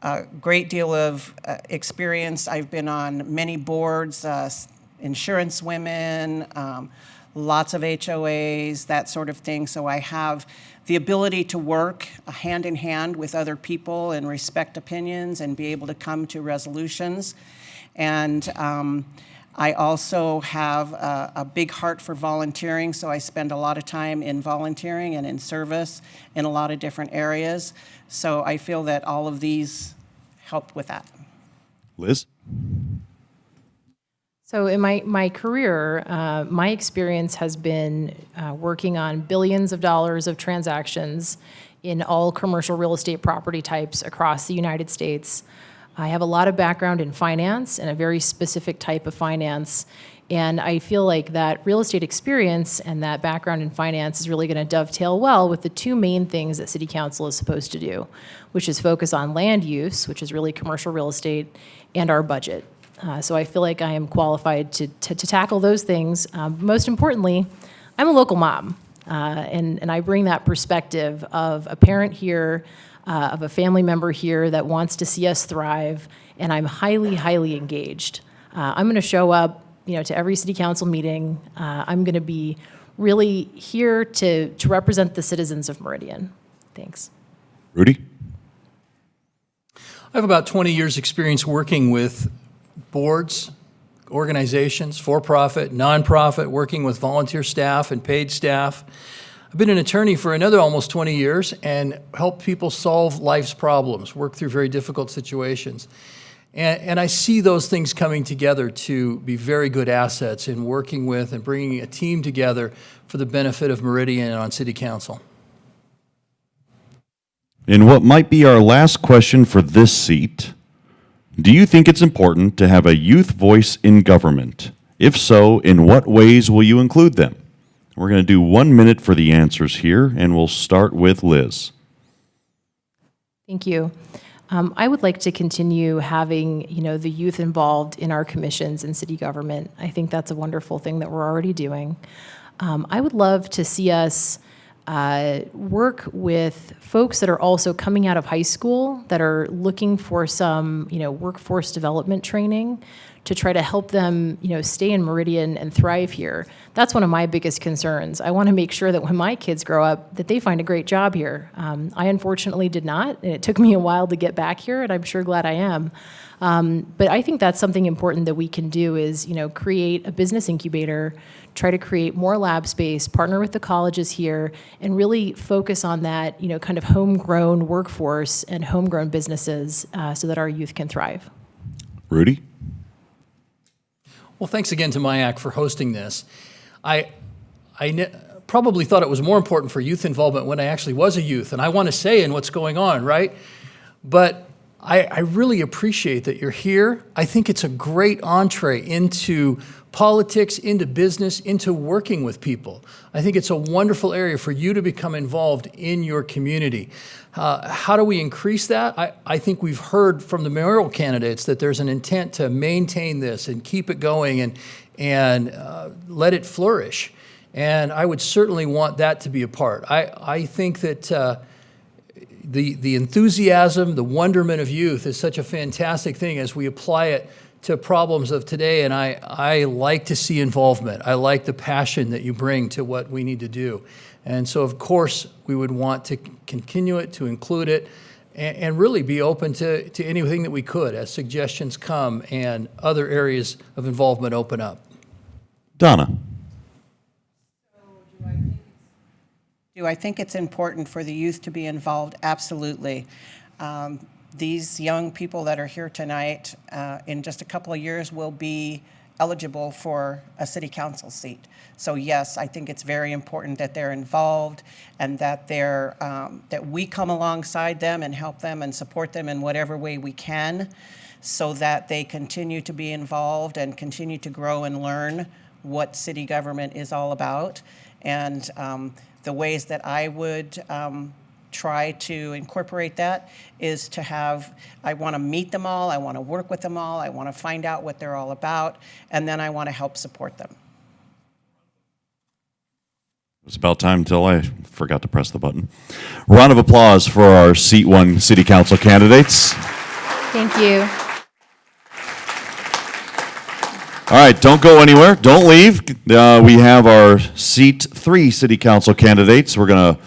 a great deal of experience. I've been on many boards, insurance women, lots of HOAs, that sort of thing. So I have the ability to work hand in hand with other people and respect opinions and be able to come to resolutions. And I also have a big heart for volunteering, so I spend a lot of time in volunteering and in service in a lot of different areas. So I feel that all of these help with that. Liz? So in my career, my experience has been working on billions of dollars of transactions in all commercial real estate property types across the United States. I have a lot of background in finance and a very specific type of finance. And I feel like that real estate experience and that background in finance is really going to dovetail well with the two main things that City Council is supposed to do, which is focus on land use, which is really commercial real estate, and our budget. So I feel like I am qualified to tackle those things. Most importantly, I'm a local mom, and I bring that perspective of a parent here, of a family member here that wants to see us thrive, and I'm highly, highly engaged. I'm going to show up to every city council meeting. I'm going to be really here to represent the citizens of Meridian. Thanks. Rudy? I have about 20 years' experience working with boards, organizations, for-profit, nonprofit, working with volunteer staff and paid staff. I've been an attorney for another almost 20 years and helped people solve life's problems, work through very difficult situations. And I see those things coming together to be very good assets in working with and bringing a team together for the benefit of Meridian and on City Council. In what might be our last question for this seat, do you think it's important to have a youth voice in government? If so, in what ways will you include them? We're going to do 1 minute for the answers here, and we'll start with Liz. Thank you. I would like to continue having, the youth involved in our commissions and city government. I think that's a wonderful thing that we're already doing. I would love to see us work with folks that are also coming out of high school that are looking for some, workforce development training to try to help them, stay in Meridian and thrive here. That's one of my biggest concerns. I want to make sure that when my kids grow up, that they find a great job here. I unfortunately did not, and it took me a while to get back here, and I'm sure glad I am. But I think that's something important that we can do is, create a business incubator, try to create more lab space, partner with the colleges here, and really focus on that, kind of homegrown workforce and homegrown businesses so that our youth can thrive. Rudy? Well, thanks again to MIAC for hosting this. I probably thought it was more important for youth involvement when I actually was a youth, and I want to say in what's going on, right? But I really appreciate that you're here. I think it's a great entree into politics, into business, into working with people. I think it's a wonderful area for you to become involved in your community. How do we increase that? I think we've heard from the mayoral candidates that there's an intent to maintain this and keep it going and let it flourish. And I would certainly want that to be a part. I think that the enthusiasm, the wonderment of youth is such a fantastic thing as we apply it to problems of today, and I like to see involvement. I like the passion that you bring to what we need to do. And so, of course, we would want to continue it, to include it, and really be open to anything that we could as suggestions come and other areas of involvement open up. Donna. Do I think it's important for the youth to be involved? Absolutely. These young people that are here tonight, in just a couple of years, will be eligible for a city council seat. So yes, I think it's very important that they're involved and that that we come alongside them and help them and support them in whatever way we can, so that they continue to be involved and continue to grow and learn what city government is all about. And the ways that I would try to incorporate that is to I want to meet them all, I want to work with them all, I want to find out what they're all about, and then I want to help support them. It's about time until I forgot to press the button. Round of applause for our Seat 1 City Council candidates. Thank you. All right, don't go anywhere. Don't leave. We have our Seat 3 City Council candidates. We're going to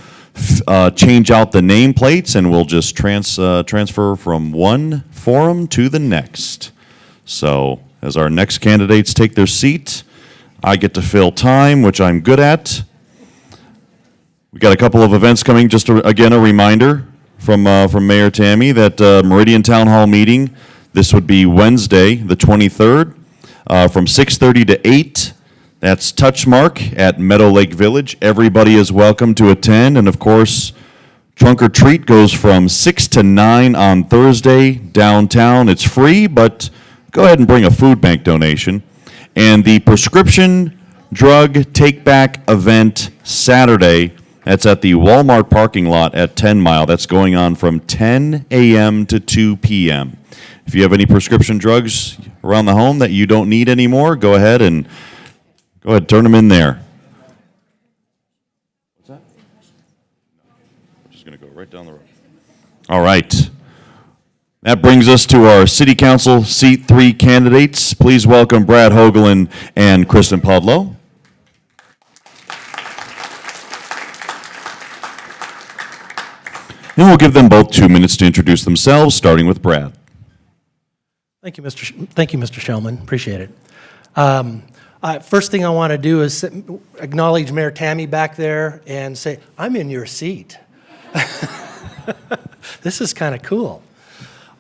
change out the nameplates, and we'll just transfer from one forum to the next. So as our next candidates take their seat, I get to fill time, which I'm good at. We got a couple of events coming. Just again, a reminder from Mayor Tammy that Meridian Town Hall meeting. This would be Wednesday, the 23rd, from 6:30 to 8. That's Touchmark at Meadow Lake Village. Everybody is welcome to attend, and of course, Trunk or Treat goes from 6 to 9 on Thursday downtown. It's free, but go ahead and bring a food bank donation. And the prescription drug take-back event Saturday, that's at the Walmart parking lot at 10 Mile. That's going on from 10 a.m. to 2 p.m. If you have any prescription drugs around the home that you don't need anymore, go ahead, turn them in there. What's that? I'm just going to go right down the road. All right. That brings us to our City Council Seat 3 candidates. Please welcome Brad Hoagland and Kristen Podlow. And we'll give them both 2 minutes to introduce themselves, starting with Brad. Thank you, Mr. Shellman. Appreciate it. First thing I want to do is acknowledge Mayor Tammy back there and say, I'm in your seat. This is kind of cool.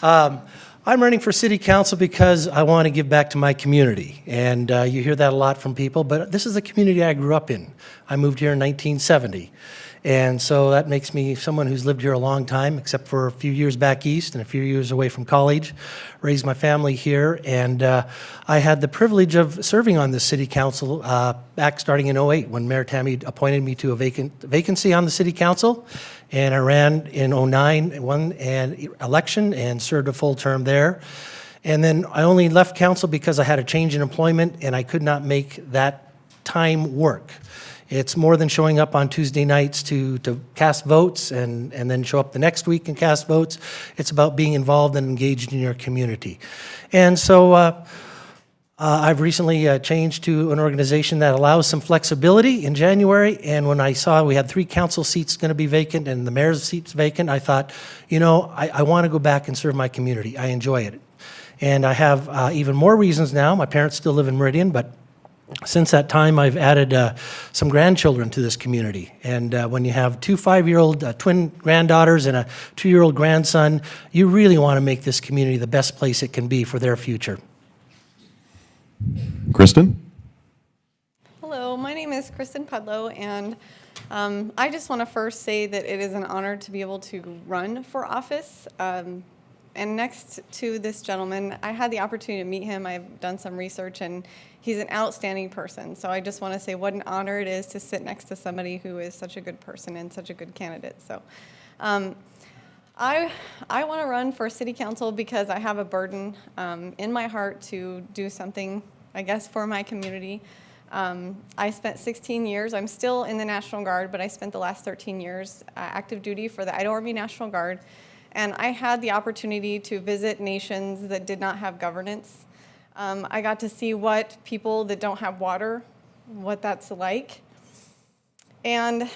I'm running for city council because I want to give back to my community. And you hear that a lot from people, but this is the community I grew up in. I moved here in 1970. And so that makes me someone who's lived here a long time, except for a few years back east and a few years away from college. Raised my family here, and I had the privilege of serving on the city council back starting in 08 when Mayor Tammy appointed me to a vacancy on the city council. And I ran in 09, won an election and served a full term there. And then I only left council because I had a change in employment and I could not make that time work. It's more than showing up on Tuesday nights to cast votes and then show up the next week and cast votes. It's about being involved and engaged in your community. And so I've recently changed to an organization that allows some flexibility in January. And when I saw we had 3 council seats going to be vacant and the mayor's seat's vacant, I thought, I want to go back and serve my community. I enjoy it. And I have even more reasons now. My parents still live in Meridian, but since that time, I've added some grandchildren to this community. And when you have 2 5-year-old twin granddaughters and a 2-year-old grandson, you really want to make this community the best place it can be for their future. Kristen? Hello, my name is Kristen Pudlow, and I just want to first say that it is an honor to be able to run for office. And next to this gentleman, I had the opportunity to meet him. I've done some research, and he's an outstanding person. So I just want to say what an honor it is to sit next to somebody who is such a good person and such a good candidate. So I want to run for city council because I have a burden in my heart to do something, I guess, for my community. I spent 16 years, I'm still in the National Guard, but I spent the last 13 years active duty for the Idaho Army National Guard. And I had the opportunity to visit nations that did not have governance. I got to see what people that don't have water, what that's like. And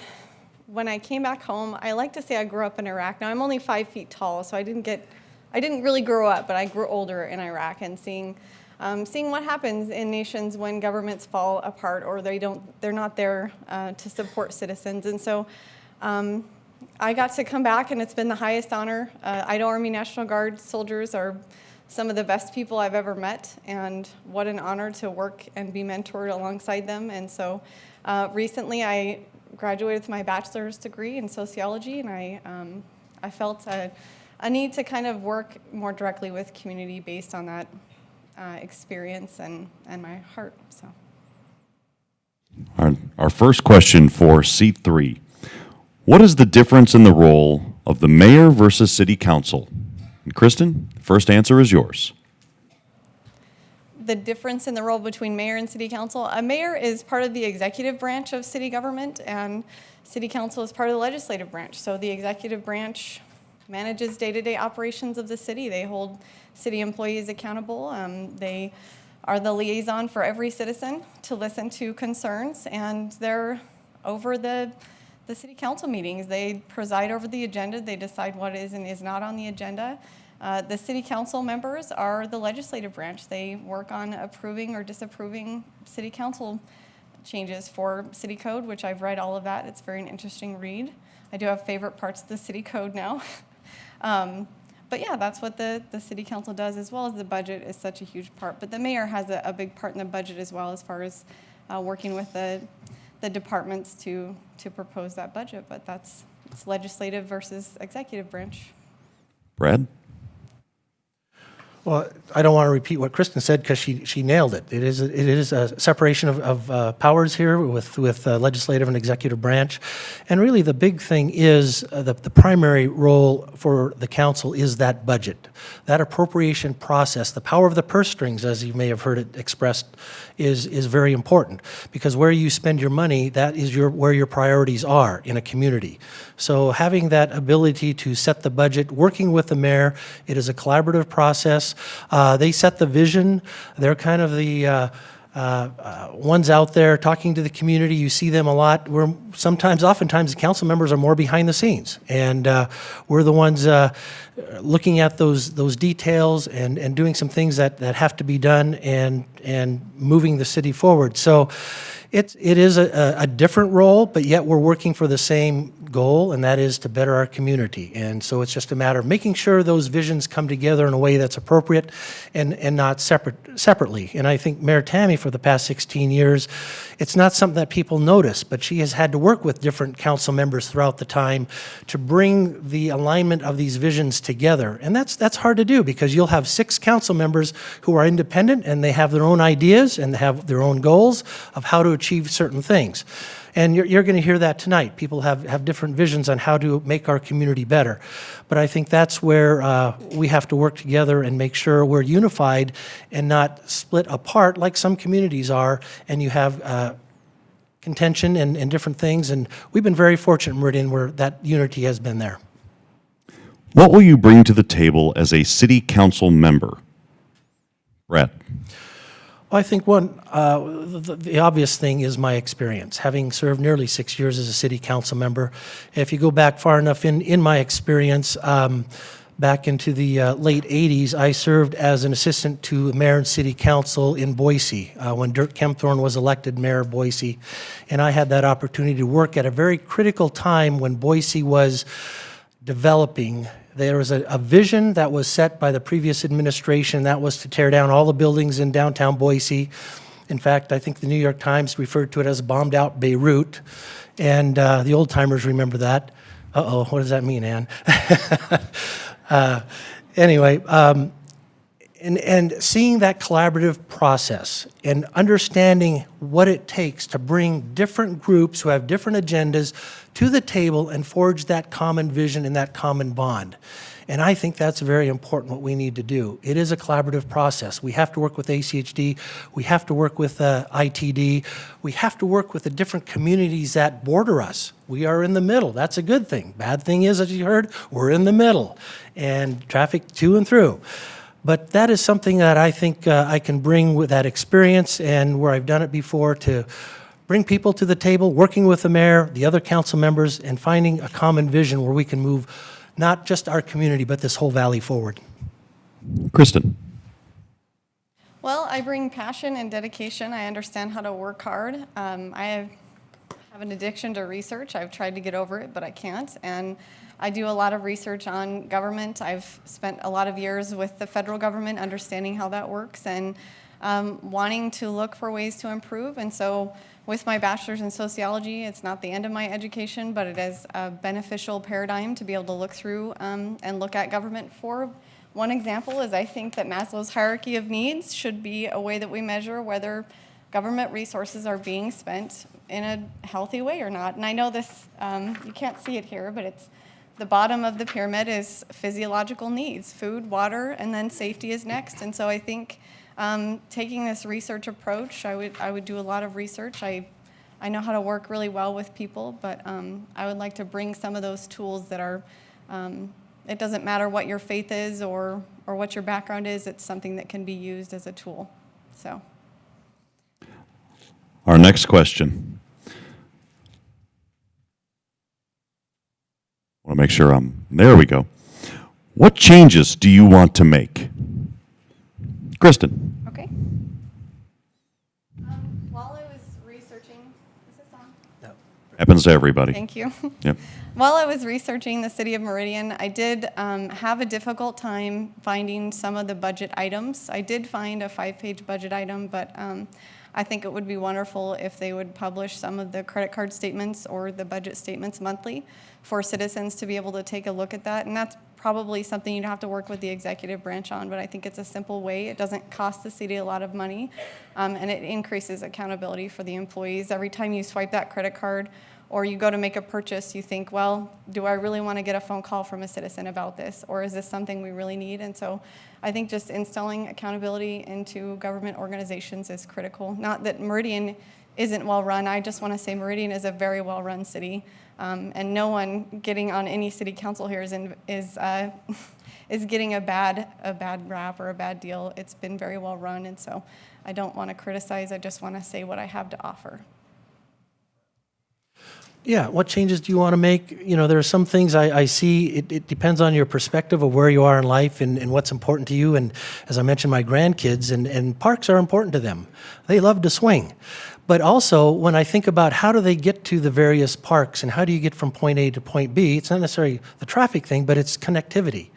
when I came back home, I like to say I grew up in Iraq. Now, I'm only 5 feet tall, so I didn't really grow up, but I grew older in Iraq, and seeing what happens in nations when governments fall apart or they're not there to support citizens. And so I got to come back, and it's been the highest honor. Idaho Army National Guard soldiers are some of the best people I've ever met, and what an honor to work and be mentored alongside them. And so recently I graduated with my bachelor's degree in sociology, and I felt a need to kind of work more directly with community based on that experience and my heart. So, Our first question for seat 3. What is the difference in the role of the mayor versus city council? And Kristen, first answer is yours. The difference in the role between mayor and city council. A mayor is part of the executive branch of city government, and city council is part of the legislative branch. So the executive branch manages day-to-day operations of the city. They hold city employees accountable. They are the liaison for every citizen to listen to concerns, and they're over the city council meetings. They preside over the agenda. They decide what is and is not on the agenda. The city council members are the legislative branch. They work on approving or disapproving city council changes for city code, which I've read all of that. It's very an interesting read. I do have favorite parts of the city code now. But yeah, that's what the city council does, as well as the budget is such a huge part. But the mayor has a big part in the budget as well, as far as working with the departments to propose that budget. But it's legislative versus executive branch. Brad? Well, I don't want to repeat what Kristen said because she nailed it. It is a separation of powers here with legislative and executive branch, and really the big thing is the primary role for the council is that budget, that appropriation process. The power of the purse strings, as you may have heard it expressed, is very important, because where you spend your money, that is where your priorities are in a community. So having that ability to set the budget, working with the mayor, it is a collaborative process. They set the vision. They're kind of the ones out there talking to the community. You see them a lot. Oftentimes, the council members are more behind the scenes, and we're the ones looking at those details and doing some things that have to be done and moving the city forward. So it is a different role, but yet we're working for the same goal, and that is to better our community. And so it's just a matter of making sure those visions come together in a way that's appropriate and not separately. And I think Mayor Tammy, for the past 16 years, it's not something that people notice, but she has had to work with different council members throughout the time to bring the alignment of these visions together. And that's hard to do, because you'll have 6 council members who are independent, and they have their own ideas and have their own goals of how to achieve certain things. And you're going to hear that tonight. People have different visions on how to make our community better. But I think that's where we have to work together and make sure we're unified and not split apart like some communities are, and you have contention and different things. And we've been very fortunate, Meridian, where that unity has been there. What will you bring to the table as a city council member? Brad? Well, I think the obvious thing is my experience, having served nearly 6 years as a city council member. If you go back far enough in my experience, back into the late 80s, I served as an assistant to mayor and city council in Boise when Dirk Kempthorne was elected mayor of Boise. And I had that opportunity to work at a very critical time when Boise was developing. There was a vision that was set by the previous administration that was to tear down all the buildings in downtown Boise. In fact, I think the New York Times referred to it as bombed out Beirut, and the old timers remember that. Uh-oh, what does that mean, Ann? Anyway, and seeing that collaborative process and understanding what it takes to bring different groups who have different agendas to the table and forge that common vision and that common bond. And I think that's very important, what we need to do. It is a collaborative process. We have to work with ACHD, we have to work with ITD, we have to work with the different communities that border us. We are in the middle. That's a good thing. Bad thing is, as you heard, we're in the middle, and traffic to and through. But that is something that I think I can bring with that experience and where I've done it before to bring people to the table, working with the mayor, the other council members, and finding a common vision where we can move not just our community, but this whole valley forward. Kristen. Well, I bring passion and dedication. I understand how to work hard. I have an addiction to research. I've tried to get over it, but I can't. And I do a lot of research on government. I've spent a lot of years with the federal government, understanding how that works and wanting to look for ways to improve. And so with my bachelor's in sociology, it's not the end of my education, but it is a beneficial paradigm to be able to look through and look at government for. One example is I think that Maslow's hierarchy of needs should be a way that we measure whether government resources are being spent in a healthy way or not. And I know this, you can't see it here, but it's the bottom of the pyramid is physiological needs, food, water, and then safety is next. And so I think taking this research approach, I would do a lot of research. I know how to work really well with people, but I would like to bring some of those tools that are, it doesn't matter what your faith is or what your background is, it's something that can be used as a tool. So. Our next question. I want to make sure there we go. What changes do you want to make? Kristen. Okay. While I was researching, is this on? No. Happens to everybody. Thank you. Yep. While I was researching the city of Meridian, I did have a difficult time finding some of the budget items. I did find a 5-page budget item, but I think it would be wonderful if they would publish some of the credit card statements or the budget statements monthly for citizens to be able to take a look at that. And that's probably something you'd have to work with the executive branch on, but I think it's a simple way. It doesn't cost the city a lot of money, and it increases accountability for the employees. Every time you swipe that credit card or you go to make a purchase, you think, well, do I really want to get a phone call from a citizen about this? Or is this something we really need? And so I think just instilling accountability into government organizations is critical. Not that Meridian isn't well run. I just want to say Meridian is a very well run city. And no one getting on any city council here is getting a bad rap or a bad deal. It's been very well run. And so I don't want to criticize. I just want to say what I have to offer. Yeah, what changes do you want to make? You know, there are some things I see, it depends on your perspective of where you are in life and what's important to you. And as I mentioned, my grandkids, and parks are important to them. They love to swing. But also, when I think about how do they get to the various parks and how do you get from point A to point B, it's not necessarily the traffic thing, but it's connectivity.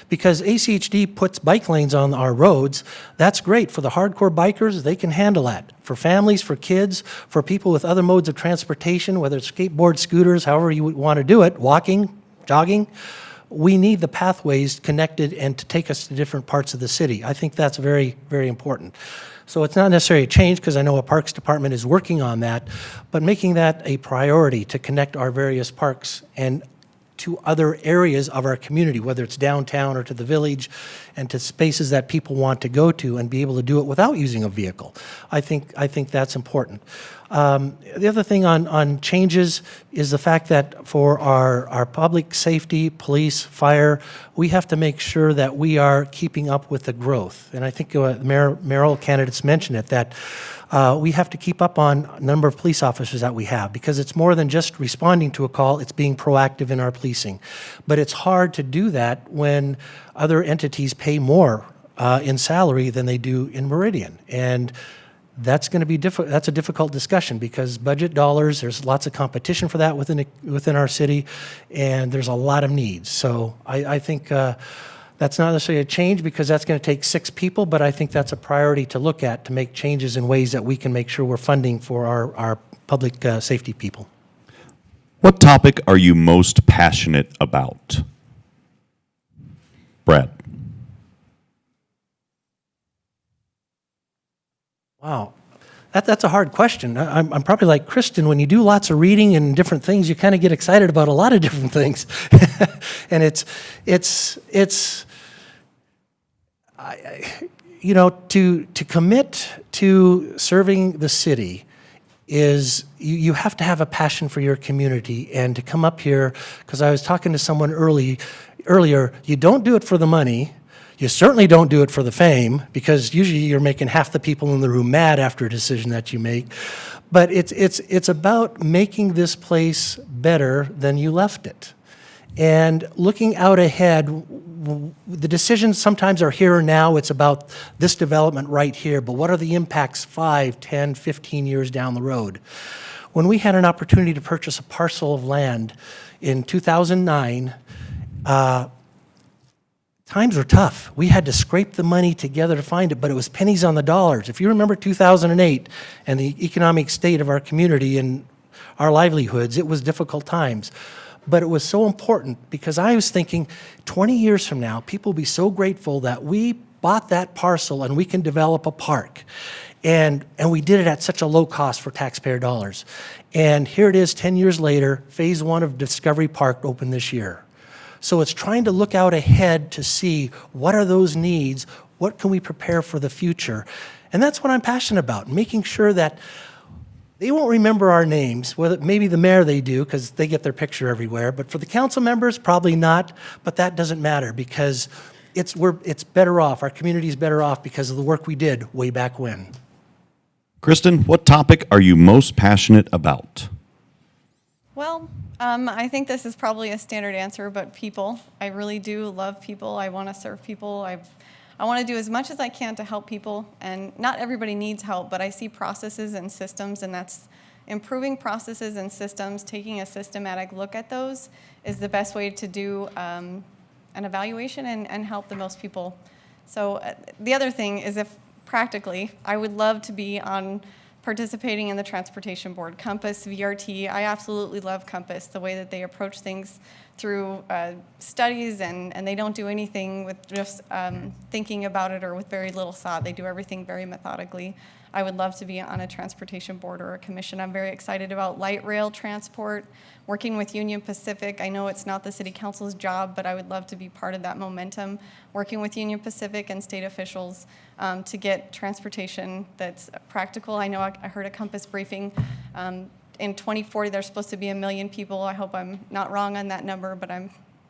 Because ACHD puts bike lanes on our roads, that's great. For the hardcore bikers, they can handle that. For families, for kids, for people with other modes of transportation, whether it's skateboard, scooters, however you would want to do it, walking, jogging, we need the pathways connected and to take us to different parts of the city. I think that's very, very important. So it's not necessarily a change because I know a parks department is working on that, but making that a priority to connect our various parks and to other areas of our community, whether it's downtown or to the village, and to spaces that people want to go to and be able to do it without using a vehicle. I think that's important. The other thing on changes is the fact that for our public safety, police, fire, we have to make sure that we are keeping up with the growth. And I think mayoral candidates mentioned it, that we have to keep up on a number of police officers that we have, because it's more than just responding to a call, it's being proactive in our policing. But it's hard to do that when other entities pay more in salary than they do in Meridian. And that's going to be that's a difficult discussion because budget dollars, there's lots of competition for that within our city, and there's a lot of needs. So I think that's not necessarily a change because that's going to take 6 people, but I think that's a priority to look at to make changes in ways that we can make sure we're funding for our public safety people. What topic are you most passionate about? Brad. Wow. That's a hard question. I'm probably like Kristen. When you do lots of reading and different things, you kind of get excited about a lot of different things. And to commit to serving the city is you have to have a passion for your community. And to come up here, because I was talking to someone earlier, you don't do it for the money. You certainly don't do it for the fame, because usually you're making half the people in the room mad after a decision that you make. But it's about making this place better than you left it. And looking out ahead, the decisions sometimes are here and now. It's about this development right here, but what are the impacts 5, 10, 15 years down the road? When we had an opportunity to purchase a parcel of land in 2009, times were tough. We had to scrape the money together to find it, but it was pennies on the dollars. If you remember 2008 and the economic state of our community and our livelihoods, it was difficult times. But it was so important, because I was thinking 20 years from now, people will be so grateful that we bought that parcel and we can develop a park. And we did it at such a low cost for taxpayer dollars. And here it is 10 years later, phase 1 of Discovery Park opened this year. So it's trying to look out ahead to see what are those needs, what can we prepare for the future. And that's what I'm passionate about, making sure that they won't remember our names. Well, maybe the mayor they do, because they get their picture everywhere. But for the council members, probably not. But that doesn't matter, because it's better off. Our community's better off because of the work we did way back when. Kristen, what topic are you most passionate about? Well, I think this is probably a standard answer, but people. I really do love people. I want to serve people. I want to do as much as I can to help people, and not everybody needs help, but I see processes and systems, and that's improving processes and systems, taking a systematic look at those is the best way to do an evaluation and help the most people. So the other thing is, if practically, I would love to be on participating in the Transportation Board. Compass, VRT, I absolutely love Compass, the way that they approach things through studies, and they don't do anything with just thinking about it or with very little thought. They do everything very methodically. I would love to be on a transportation board or a commission. I'm very excited about light rail transport, working with Union Pacific. I know it's not the city council's job, but I would love to be part of that momentum, working with Union Pacific and state officials to get transportation that's practical. I know I heard a Compass briefing. In 2040, there's supposed to be 1 million people. I hope I'm not wrong on that number, but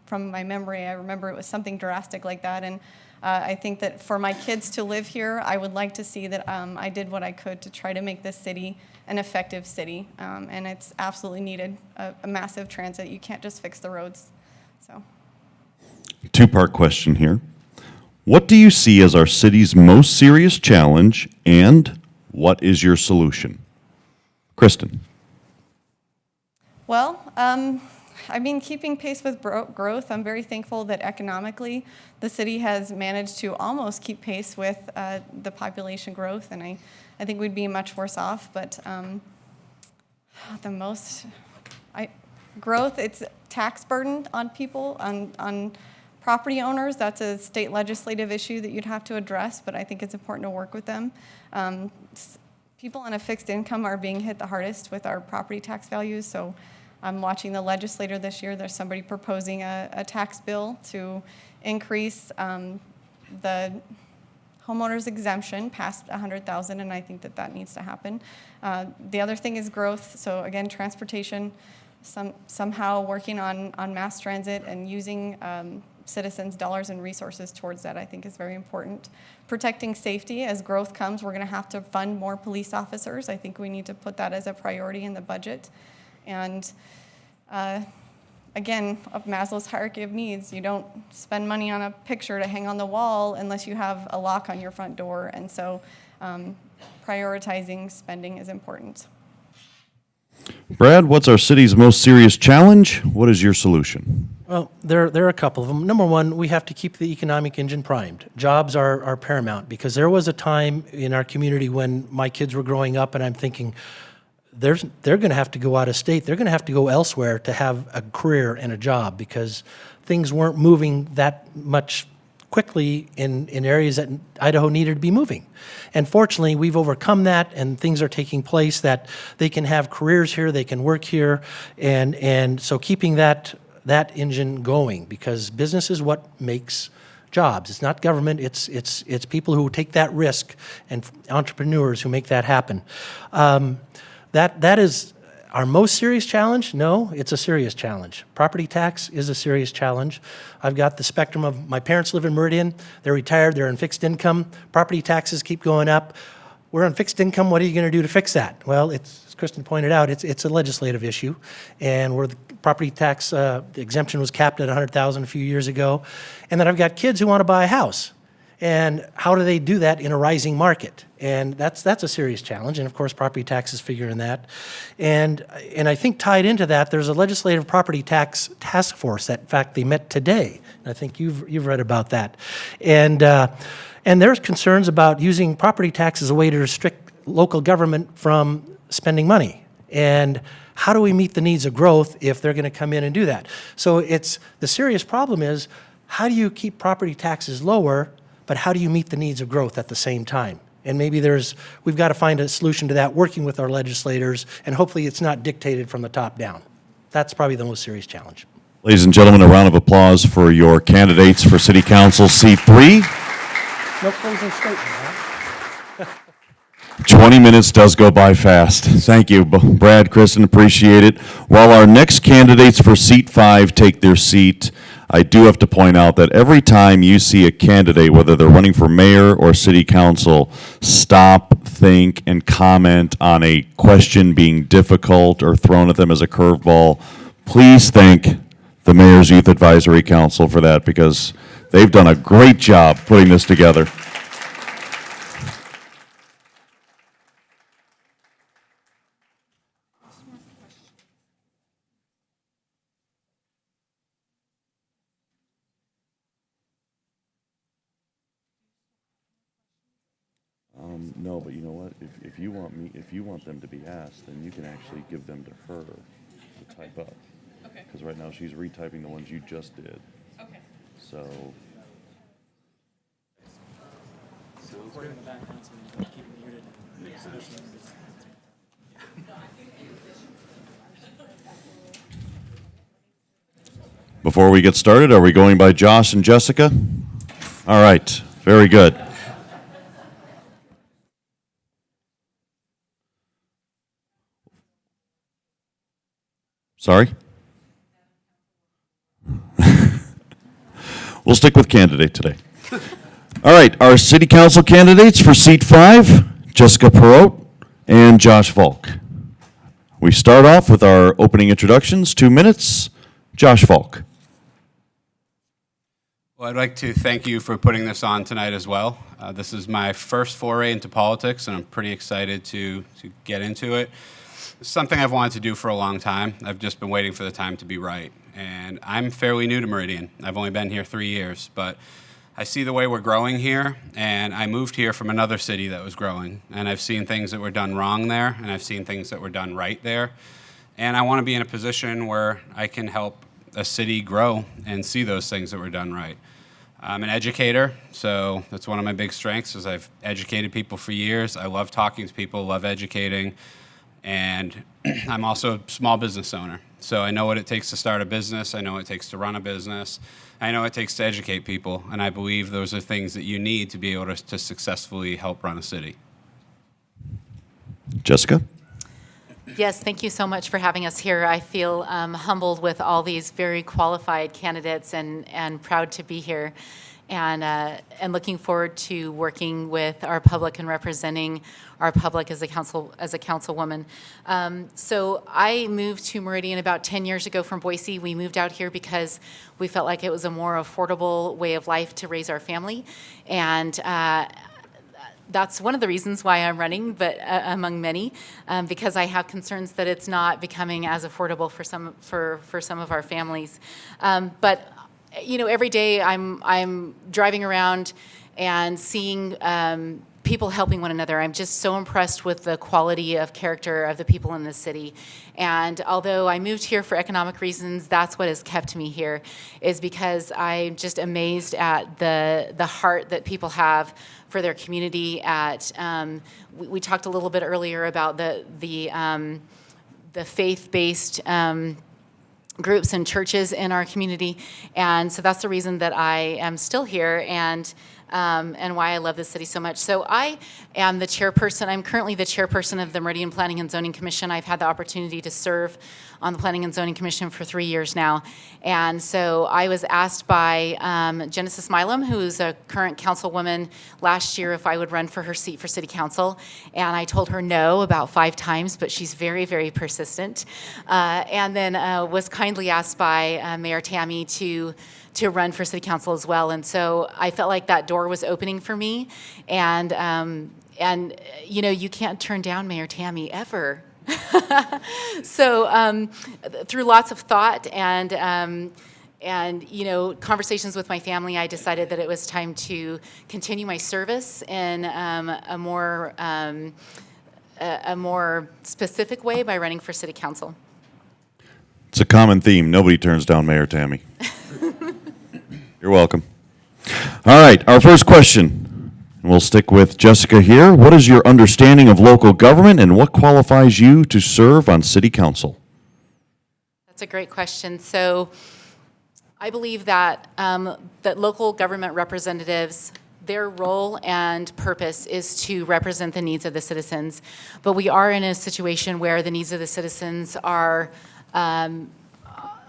from my memory, I remember it was something drastic like that. And I think that for my kids to live here, I would like to see that I did what I could to try to make this city an effective city. And it's absolutely needed, a massive transit. You can't just fix the roads. So, Two-part question here. What do you see as our city's most serious challenge, and what is your solution? Kristen. Well, I mean, keeping pace with growth, I'm very thankful that economically the city has managed to almost keep pace with the population growth, and I think we'd be much worse off. But growth, it's tax burden on people, on property owners. That's a state legislative issue that you'd have to address, but I think it's important to work with them. People on a fixed income are being hit the hardest with our property tax values, so I'm watching the legislator this year. There's somebody proposing a tax bill to increase the homeowner's exemption past $100,000, and I think that needs to happen. The other thing is growth. So again, transportation, somehow working on mass transit and using citizens' dollars and resources towards that, I think is very important. Protecting safety. As growth comes, we're going to have to fund more police officers. I think we need to put that as a priority in the budget. And again, of Maslow's hierarchy of needs, you don't spend money on a picture to hang on the wall unless you have a lock on your front door. And so prioritizing spending is important. Brad, what's our city's most serious challenge? What is your solution? Well, there are a couple of them. Number one, we have to keep the economic engine primed. Jobs are paramount, because there was a time in our community when my kids were growing up, and I'm thinking, they're going to have to go out of state. They're going to have to go elsewhere to have a career and a job, because things weren't moving that much quickly in areas that Idaho needed to be moving. And fortunately, we've overcome that, and things are taking place that they can have careers here, they can work here, and so keeping that engine going, because business is what makes jobs. It's not government, it's people who take that risk and entrepreneurs who make that happen. That is our most serious challenge? No, it's a serious challenge. Property tax is a serious challenge. I've got the spectrum of, my parents live in Meridian, they're retired, they're on fixed income, property taxes keep going up. We're on fixed income, what are you gonna do to fix that? Well, as Kristen pointed out, it's a legislative issue, and where the property tax exemption was capped at $100,000 a few years ago. And then I've got kids who wanna buy a house. And how do they do that in a rising market? And that's a serious challenge. And of course, property taxes figure in that. And I think tied into that, there's a legislative property tax task force that, in fact, they met today. And I think you've read about that. And there's concerns about using property tax as a way to restrict local government from spending money. And how do we meet the needs of growth if they're going to come in and do that? So the serious problem is, how do you keep property taxes lower, but how do you meet the needs of growth at the same time? And maybe we've got to find a solution to that, working with our legislators, and hopefully it's not dictated from the top down. That's probably the most serious challenge. Ladies and gentlemen, a round of applause for your candidates for City Council Seat 3. No closing statement, huh? 20 minutes does go by fast. Thank you, Brad, Kristen, appreciate it. While our next candidates for Seat 5 take their seat, I do have to point out that every time you see a candidate, whether they're running for mayor or city council, stop, think, and comment on a question being difficult or thrown at them as a curveball, please thank the Mayor's Youth Advisory Council for that, because they've done a great job putting this together. No, but you know what? If you want them to be asked, then you can actually give them to her to type up. Okay. Because right now she's retyping the ones you just did. Okay. So. Before we get started, are we going by Josh and Jessica? All right, very good. Sorry? We'll stick with candidate today. All right, our city council candidates for seat 5, Jessica Perot and Josh Falk. We start off with our opening introductions, 2 minutes. Josh Falk. Well, I'd like to thank you for putting this on tonight as well. This is my first foray into politics, and I'm pretty excited to get into it. It's something I've wanted to do for a long time. I've just been waiting for the time to be right. And I'm fairly new to Meridian. I've only been here 3 years, but I see the way we're growing here, and I moved here from another city that was growing, and I've seen things that were done wrong there, and I've seen things that were done right there. And I want to be in a position where I can help a city grow and see those things that were done right. I'm an educator, so that's one of my big strengths, is I've educated people for years. I love talking to people, love educating. And I'm also a small business owner. So I know what it takes to start a business. I know what it takes to run a business. I know what it takes to educate people. And I believe those are things that you need to be able to successfully help run a city. Jessica? Yes, thank you so much for having us here. I feel humbled with all these very qualified candidates and proud to be here. And looking forward to working with our public and representing our public as a councilwoman. So I moved to Meridian about 10 years ago from Boise. We moved out here because we felt like it was a more affordable way of life to raise our family. And that's one of the reasons why I'm running, but among many, because I have concerns that it's not becoming as affordable for some of our families. But you know, every day I'm driving around and seeing people helping one another. I'm just so impressed with the quality of character of the people in this city. And although I moved here for economic reasons, that's what has kept me here, is because I'm just amazed at the heart that people have for their community. We talked a little bit earlier about the faith-based groups and churches in our community, and so that's the reason that I am still here, and why I love this city so much. So I am the chairperson. I'm currently the chairperson of the Meridian Planning and Zoning Commission. I've had the opportunity to serve on the Planning and Zoning Commission for 3 years now. And so I was asked by Genesis Milam, who's a current councilwoman, last year if I would run for her seat for city council. And I told her no about 5 times, but she's very, very persistent. And then was kindly asked by Mayor Tammy to run for city council as well. And so I felt like that door was opening for me. And you know, you can't turn down Mayor Tammy ever. So through lots of thought and you know, conversations with my family, I decided that it was time to continue my service in a more specific way by running for city council. It's a common theme. Nobody turns down Mayor Tammy. You're welcome. All right, our first question. We'll stick with Jessica here. What is your understanding of local government and what qualifies you to serve on city council? That's a great question. So I believe that that local government representatives, their role and purpose is to represent the needs of the citizens. But we are in a situation where the needs of the citizens are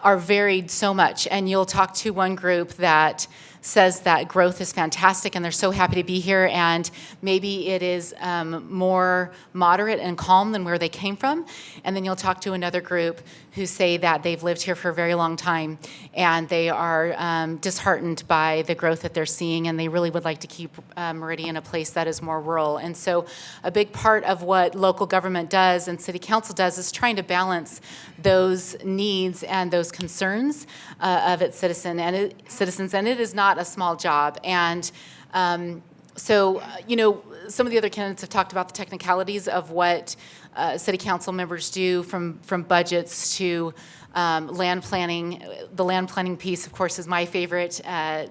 varied so much. And you'll talk to one group that says that growth is fantastic and they're so happy to be here, and maybe it is more moderate and calm than where they came from. And then you'll talk to another group who say that they've lived here for a very long time and they are disheartened by the growth that they're seeing, and they really would like to keep Meridian a place that is more rural. And so a big part of what local government does and city council does is trying to balance those needs and those concerns of its citizens, and it is not a small job. And so, you know, some of the other candidates have talked about the technicalities of what city council members do, from budgets to land planning. The land planning piece, of course, is my favorite,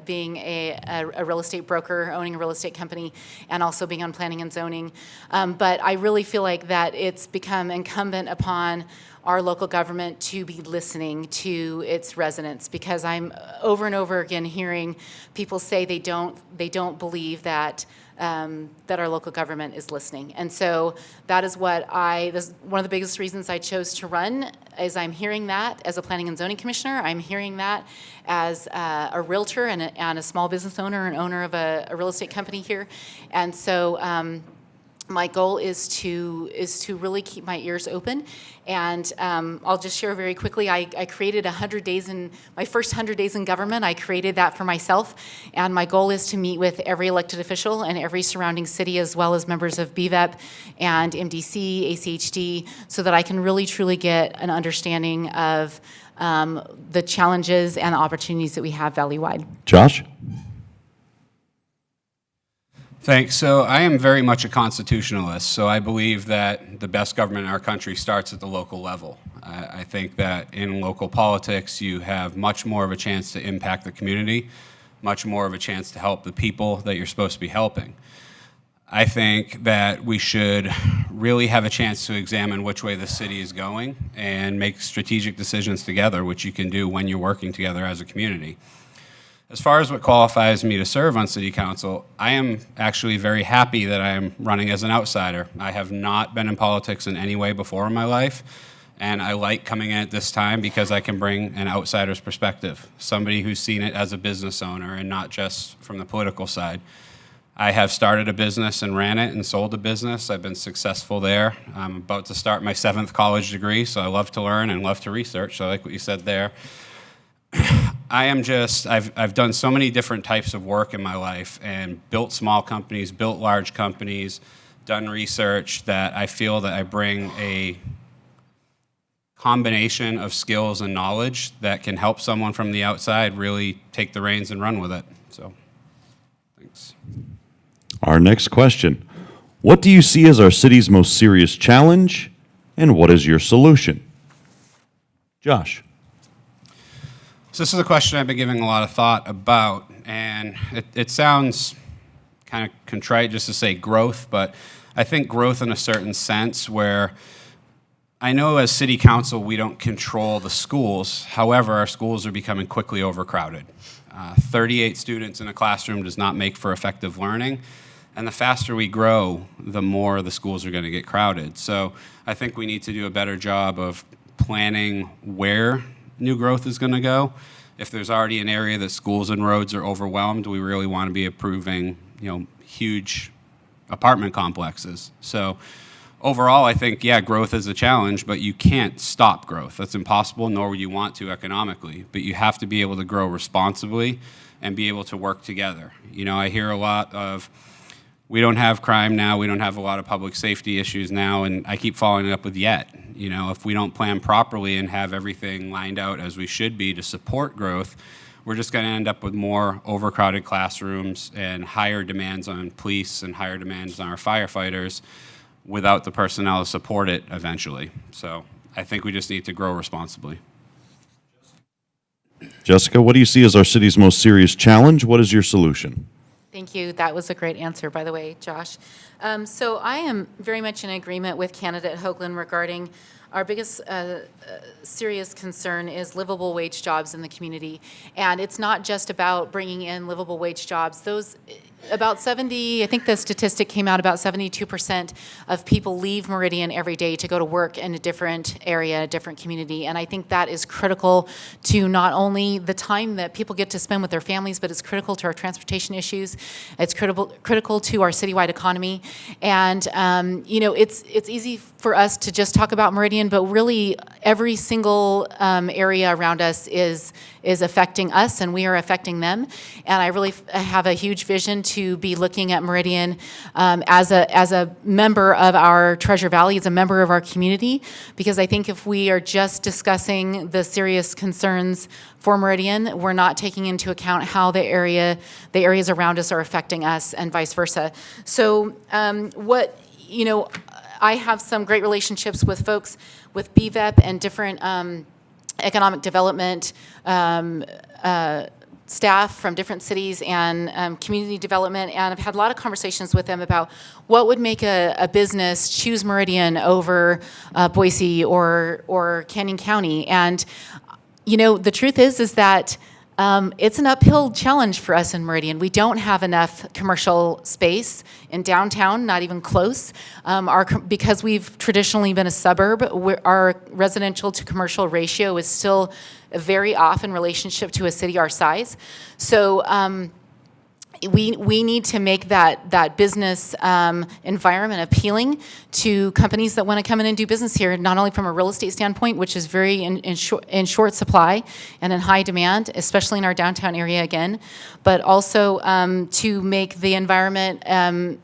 being a real estate broker, owning a real estate company, and also being on planning and zoning. But I really feel like that it's become incumbent upon our local government to be listening to its residents, because I'm over and over again hearing people say they don't believe that that our local government is listening. And so that is one of the biggest reasons I chose to run, is I'm hearing that as a planning and zoning commissioner. I'm hearing that as a realtor and a small business owner and owner of a real estate company here. And so my goal is to really keep my ears open. And I'll just share very quickly, I created 100 days my first 100 days in government. I created that for myself. And my goal is to meet with every elected official in every surrounding city, as well as members of BVEP and MDC, ACHD, so that I can really truly get an understanding of the challenges and the opportunities that we have valley-wide. Josh? Thanks. So I am very much a constitutionalist, so I believe that the best government in our country starts at the local level. I think that in local politics, you have much more of a chance to impact the community, much more of a chance to help the people that you're supposed to be helping. I think that we should really have a chance to examine which way the city is going and make strategic decisions together, which you can do when you're working together as a community. As far as what qualifies me to serve on city council, I am actually very happy that I am running as an outsider. I have not been in politics in any way before in my life, and I like coming in at this time because I can bring an outsider's perspective, somebody who's seen it as a business owner and not just from the political side. I have started a business and ran it and sold a business. I've been successful there. I'm about to start my 7th college degree, so I love to learn and love to research, so I like what you said there. I've done so many different types of work in my life and built small companies, built large companies, done research, that I feel that I bring a combination of skills and knowledge that can help someone from the outside really take the reins and run with it. So, thanks. Our next question. What do you see as our city's most serious challenge, and what is your solution? Josh. So this is a question I've been giving a lot of thought about, and it sounds kind of contrite just to say growth, but I think growth in a certain sense where I know as city council we don't control the schools. However, our schools are becoming quickly overcrowded. 38 students in a classroom does not make for effective learning, and the faster we grow, the more the schools are going to get crowded. So I think we need to do a better job of planning where new growth is going to go. If there's already an area that schools and roads are overwhelmed, we really want to be approving, huge apartment complexes. So overall, I think, yeah, growth is a challenge, but you can't stop growth. That's impossible, nor would you want to economically. But you have to be able to grow responsibly and be able to work together. I hear a lot of, we don't have crime now, we don't have a lot of public safety issues now, and I keep following it up with yet. If we don't plan properly and have everything lined out as we should be to support growth, we're just going to end up with more overcrowded classrooms and higher demands on police and higher demands on our firefighters without the personnel to support it eventually. So I think we just need to grow responsibly. Jessica, what do you see as our city's most serious challenge? What is your solution? Thank you. That was a great answer, by the way, Josh. So I am very much in agreement with candidate Hoagland regarding our biggest serious concern is livable wage jobs in the community. And it's not just about bringing in livable wage jobs. About 70, I think the statistic came out, about 72% of people leave Meridian every day to go to work in a different area, a different community. And I think that is critical to not only the time that people get to spend with their families, but it's critical to our transportation issues. It's critical to our citywide economy. And, it's easy for us to just talk about Meridian, but really every single area around us is affecting us, and we are affecting them. And I really have a huge vision to be looking at Meridian as a member of our Treasure Valley, as a member of our community, because I think if we are just discussing the serious concerns for Meridian, we're not taking into account how the areas around us are affecting us and vice versa. So I have some great relationships with folks with BVEP and different economic development staff from different cities and community development, and I've had a lot of conversations with them about what would make a business choose Meridian over Boise or Canyon County. And the truth is that it's an uphill challenge for us in Meridian. We don't have enough commercial space in downtown, not even close. Because we've traditionally been a suburb, our residential to commercial ratio is still very off in relationship to a city our size. So we need to make that business environment appealing to companies that want to come in and do business here, not only from a real estate standpoint, which is very in short supply and in high demand, especially in our downtown area again, but also to make the environment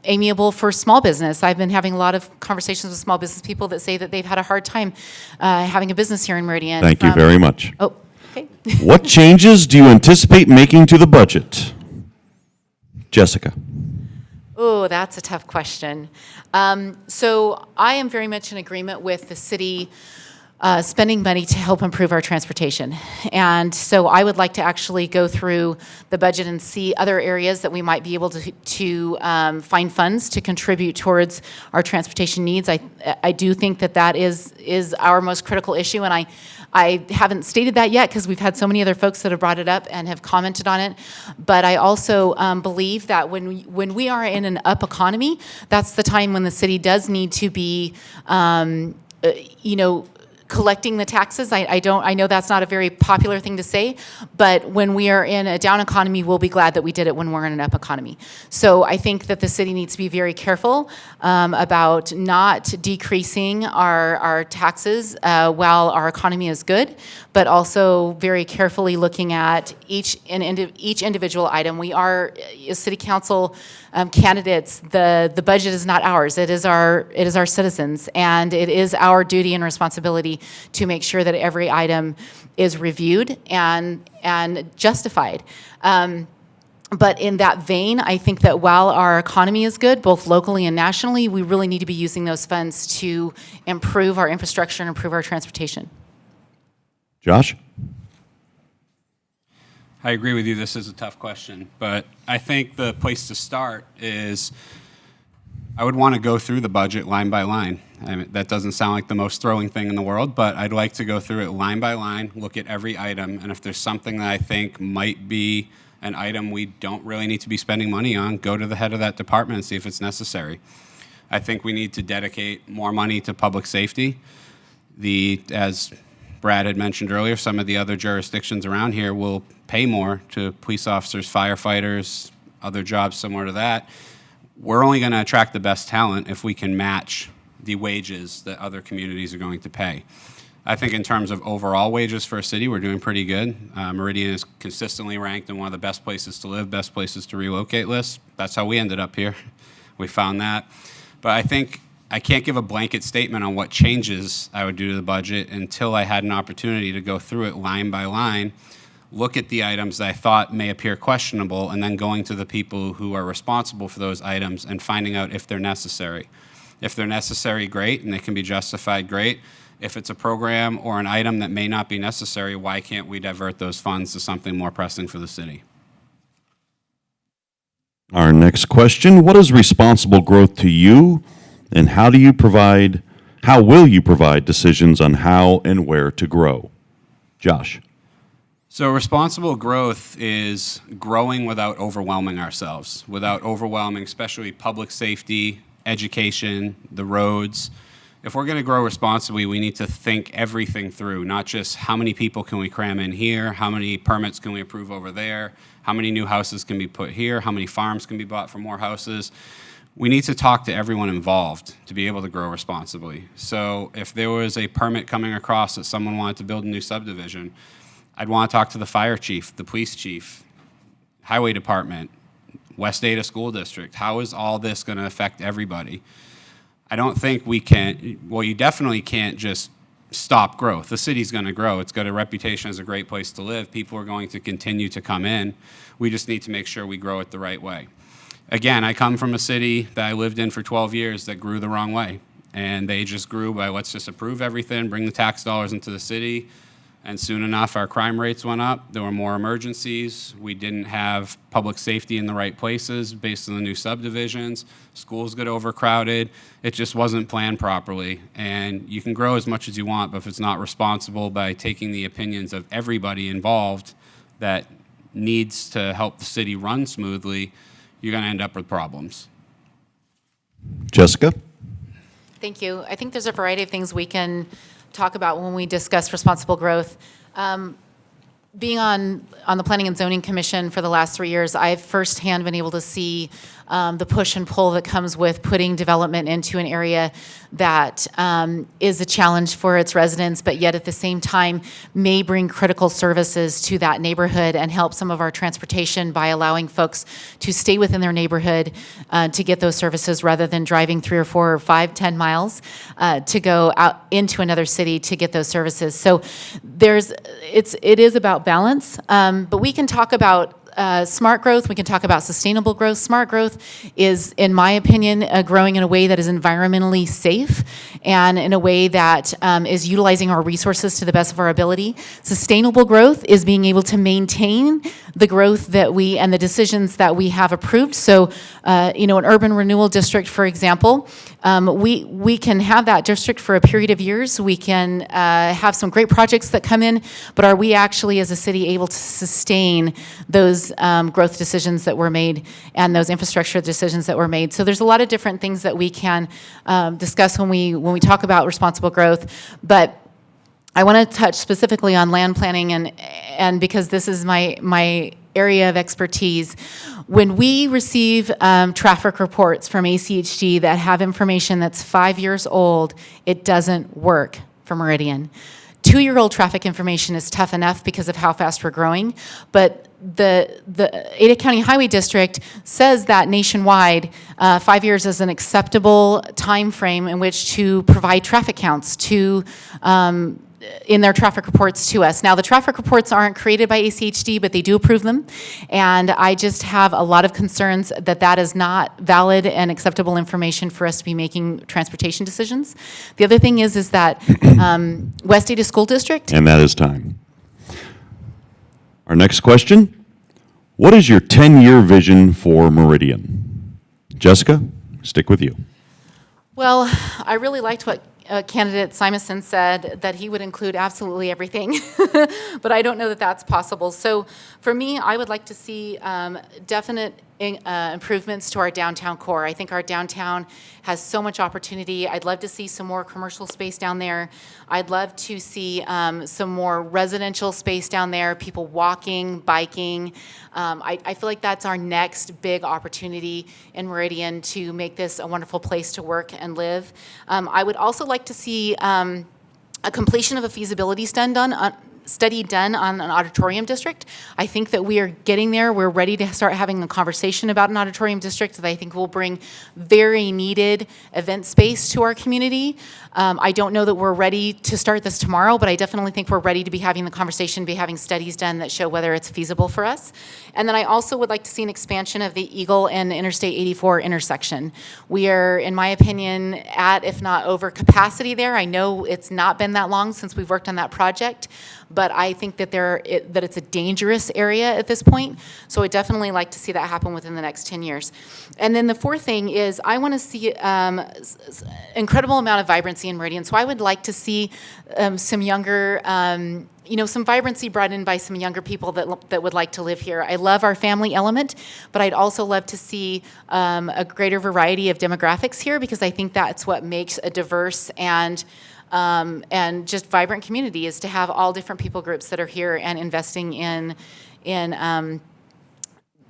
amiable for small business. I've been having a lot of conversations with small business people that say that they've had a hard time having a business here in Meridian. Thank you very much. Oh, okay. What changes do you anticipate making to the budget? Jessica. Oh, that's a tough question. So I am very much in agreement with the city spending money to help improve our transportation. And so I would like to actually go through the budget and see other areas that we might be able to find funds to contribute towards our transportation needs. I do think that is our most critical issue, and I haven't stated that yet because we've had so many other folks that have brought it up and have commented on it. But I also believe that when we are in an up economy, that's the time when the city does need to be, collecting the taxes. I know that's not a very popular thing to say, but when we are in a down economy, we'll be glad that we did it when we're in an up economy. So I think that the city needs to be very careful about not decreasing our taxes while our economy is good, but also very carefully looking at each individual item. We are, as city council candidates, the budget is not ours. It is our citizens, and it is our duty and responsibility to make sure that every item is reviewed and justified. But in that vein, I think that while our economy is good, both locally and nationally, we really need to be using those funds to improve our infrastructure and improve our transportation. Josh? I agree with you. This is a tough question, but I think the place to start is I would want to go through the budget line by line. I mean, that doesn't sound like the most thrilling thing in the world, but I'd like to go through it line by line, look at every item, and if there's something that I think might be an item we don't really need to be spending money on, go to the head of that department and see if it's necessary. I think we need to dedicate more money to public safety. As Brad had mentioned earlier, some of the other jurisdictions around here will pay more to police officers, firefighters, other jobs similar to that. We're only going to attract the best talent if we can match the wages that other communities are going to pay. I think in terms of overall wages for a city, we're doing pretty good. Meridian is consistently ranked in one of the best places to live, best places to relocate lists. That's how we ended up here. We found that. But I think I can't give a blanket statement on what changes I would do to the budget until I had an opportunity to go through it line by line, look at the items that I thought may appear questionable, and then going to the people who are responsible for those items and finding out if they're necessary. If they're necessary, great, and they can be justified, great. If it's a program or an item that may not be necessary, why can't we divert those funds to something more pressing for the city? Our next question, what is responsible growth to you, and how will you provide decisions on how and where to grow? Josh. So responsible growth is growing without overwhelming ourselves, without overwhelming especially public safety, education, the roads. If we're going to grow responsibly, we need to think everything through, not just how many people can we cram in here, how many permits can we approve over there, how many new houses can be put here, how many farms can be bought for more houses. We need to talk to everyone involved to be able to grow responsibly. So if there was a permit coming across that someone wanted to build a new subdivision, I'd want to talk to the fire chief, the police chief, highway department, West Ada School District. How is all this going to affect everybody? I don't think we can, well, you definitely can't just stop growth. The city's going to grow. It's got a reputation as a great place to live. People are going to continue to come in. We just need to make sure we grow it the right way. Again, I come from a city that I lived in for 12 years that grew the wrong way. And they just grew by let's just approve everything, bring the tax dollars into the city. And soon enough, our crime rates went up. There were more emergencies. We didn't have public safety in the right places based on the new subdivisions. Schools got overcrowded. It just wasn't planned properly. And you can grow as much as you want, but if it's not responsible by taking the opinions of everybody involved that needs to help the city run smoothly, you're going to end up with problems. Jessica? Thank you. I think there's a variety of things we can talk about when we discuss responsible growth. Being on the Planning and Zoning Commission for the last 3 years, I've firsthand been able to see the push and pull that comes with putting development into an area that is a challenge for its residents, but yet at the same time may bring critical services to that neighborhood and help some of our transportation by allowing folks to stay within their neighborhood to get those services rather than driving 3 or 4 or 5, 10 miles to go out into another city to get those services. So it is about balance, but we can talk about smart growth, we can talk about sustainable growth. Smart growth is, in my opinion, growing in a way that is environmentally safe and in a way that is utilizing our resources to the best of our ability. Sustainable growth is being able to maintain the growth that we and the decisions that we have approved. So, an urban renewal district, for example, we can have that district for a period of years. We can have some great projects that come in, but are we actually, as a city, able to sustain those growth decisions that were made and those infrastructure decisions that were made? So there's a lot of different things that we can discuss when we talk about responsible growth, but I want to touch specifically on land planning and because this is my area of expertise. When we receive traffic reports from ACHD that have information that's 5 years old, it doesn't work for Meridian. 2-year-old traffic information is tough enough because of how fast we're growing, but the Ada County Highway District says that nationwide, 5 years is an acceptable time frame in which to provide traffic counts to in their traffic reports to us. Now, the traffic reports aren't created by ACHD, but they do approve them. And I just have a lot of concerns that that is not valid and acceptable information for us to be making transportation decisions. The other thing is that West Ada School District. And that is time. Our next question, what is your 10-year vision for Meridian? Jessica, stick with you. Well, I really liked what candidate Simonson said, that he would include absolutely everything, but I don't know that that's possible. So for me, I would like to see definite improvements to our downtown core. I think our downtown has so much opportunity. I'd love to see some more commercial space down there. I'd love to see some more residential space down there, people walking, biking. I feel like that's our next big opportunity in Meridian to make this a wonderful place to work and live. I would also like to see a completion of a feasibility study done on an auditorium district. I think that we are getting there. We're ready to start having a conversation about an auditorium district that I think will bring very needed event space to our community. I don't know that we're ready to start this tomorrow, but I definitely think we're ready to be having the conversation, be having studies done that show whether it's feasible for us. And then I also would like to see an expansion of the Eagle and Interstate 84 intersection. We are, in my opinion, at, if not over capacity there. I know it's not been that long since we've worked on that project, but I think that that it's a dangerous area at this point. So I definitely like to see that happen within the next 10 years. And then the fourth thing is I want to see incredible amount of vibrancy in Meridian. So I would like to see some younger, some vibrancy brought in by some younger people that would like to live here. I love our family element, but I'd also love to see a greater variety of demographics here, because I think that's what makes a diverse and just vibrant community, is to have all different people groups that are here and investing in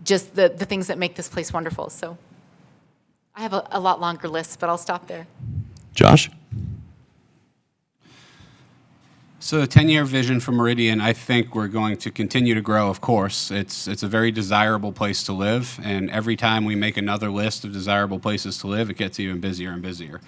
just the things that make this place wonderful. So I have a lot longer list, but I'll stop there. Josh? So the 10-year vision for Meridian, I think we're going to continue to grow, of course. It's a very desirable place to live, and every time we make another list of desirable places to live, it gets even busier and busier.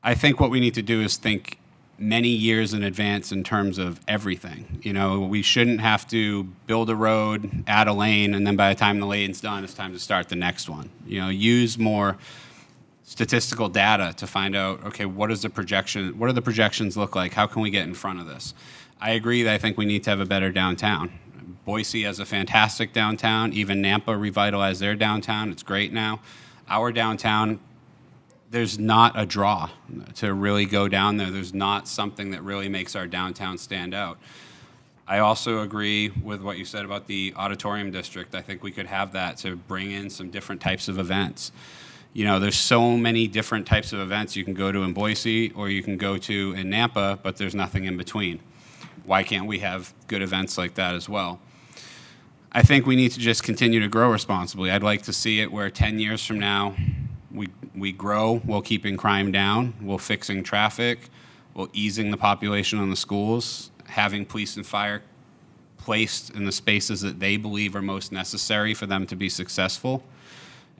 I think what we need to do is think many years in advance in terms of everything. We shouldn't have to build a road, add a lane, and then by the time the lane's done, it's time to start the next one. Use more statistical data to find out, okay, what do the projections look like? How can we get in front of this? I agree that I think we need to have a better downtown. Boise has a fantastic downtown. Even Nampa revitalized their downtown. It's great now. Our downtown, there's not a draw to really go down there. There's not something that really makes our downtown stand out. I also agree with what you said about the auditorium district. I think we could have that to bring in some different types of events. There's so many different types of events you can go to in Boise or you can go to in Nampa, but there's nothing in between. Why can't we have good events like that as well? I think we need to just continue to grow responsibly. I'd like to see it where 10 years from now, we grow while keeping crime down, while fixing traffic, while easing the population on the schools, having police and fire placed in the spaces that they believe are most necessary for them to be successful,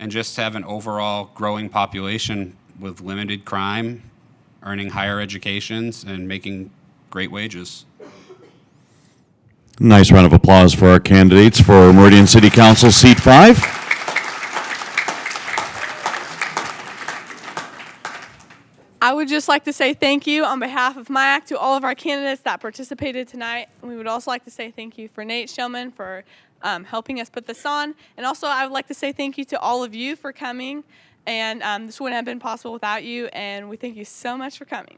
and just have an overall growing population with limited crime, earning higher educations, and making great wages. Nice round of applause for our candidates for Meridian City Council Seat 5. I would just like to say thank you on behalf of MIAC to all of our candidates that participated tonight. We would also like to say thank you for Nate Shellman for helping us put this on. And also I would like to say thank you to all of you for coming. And this wouldn't have been possible without you. And we thank you so much for coming.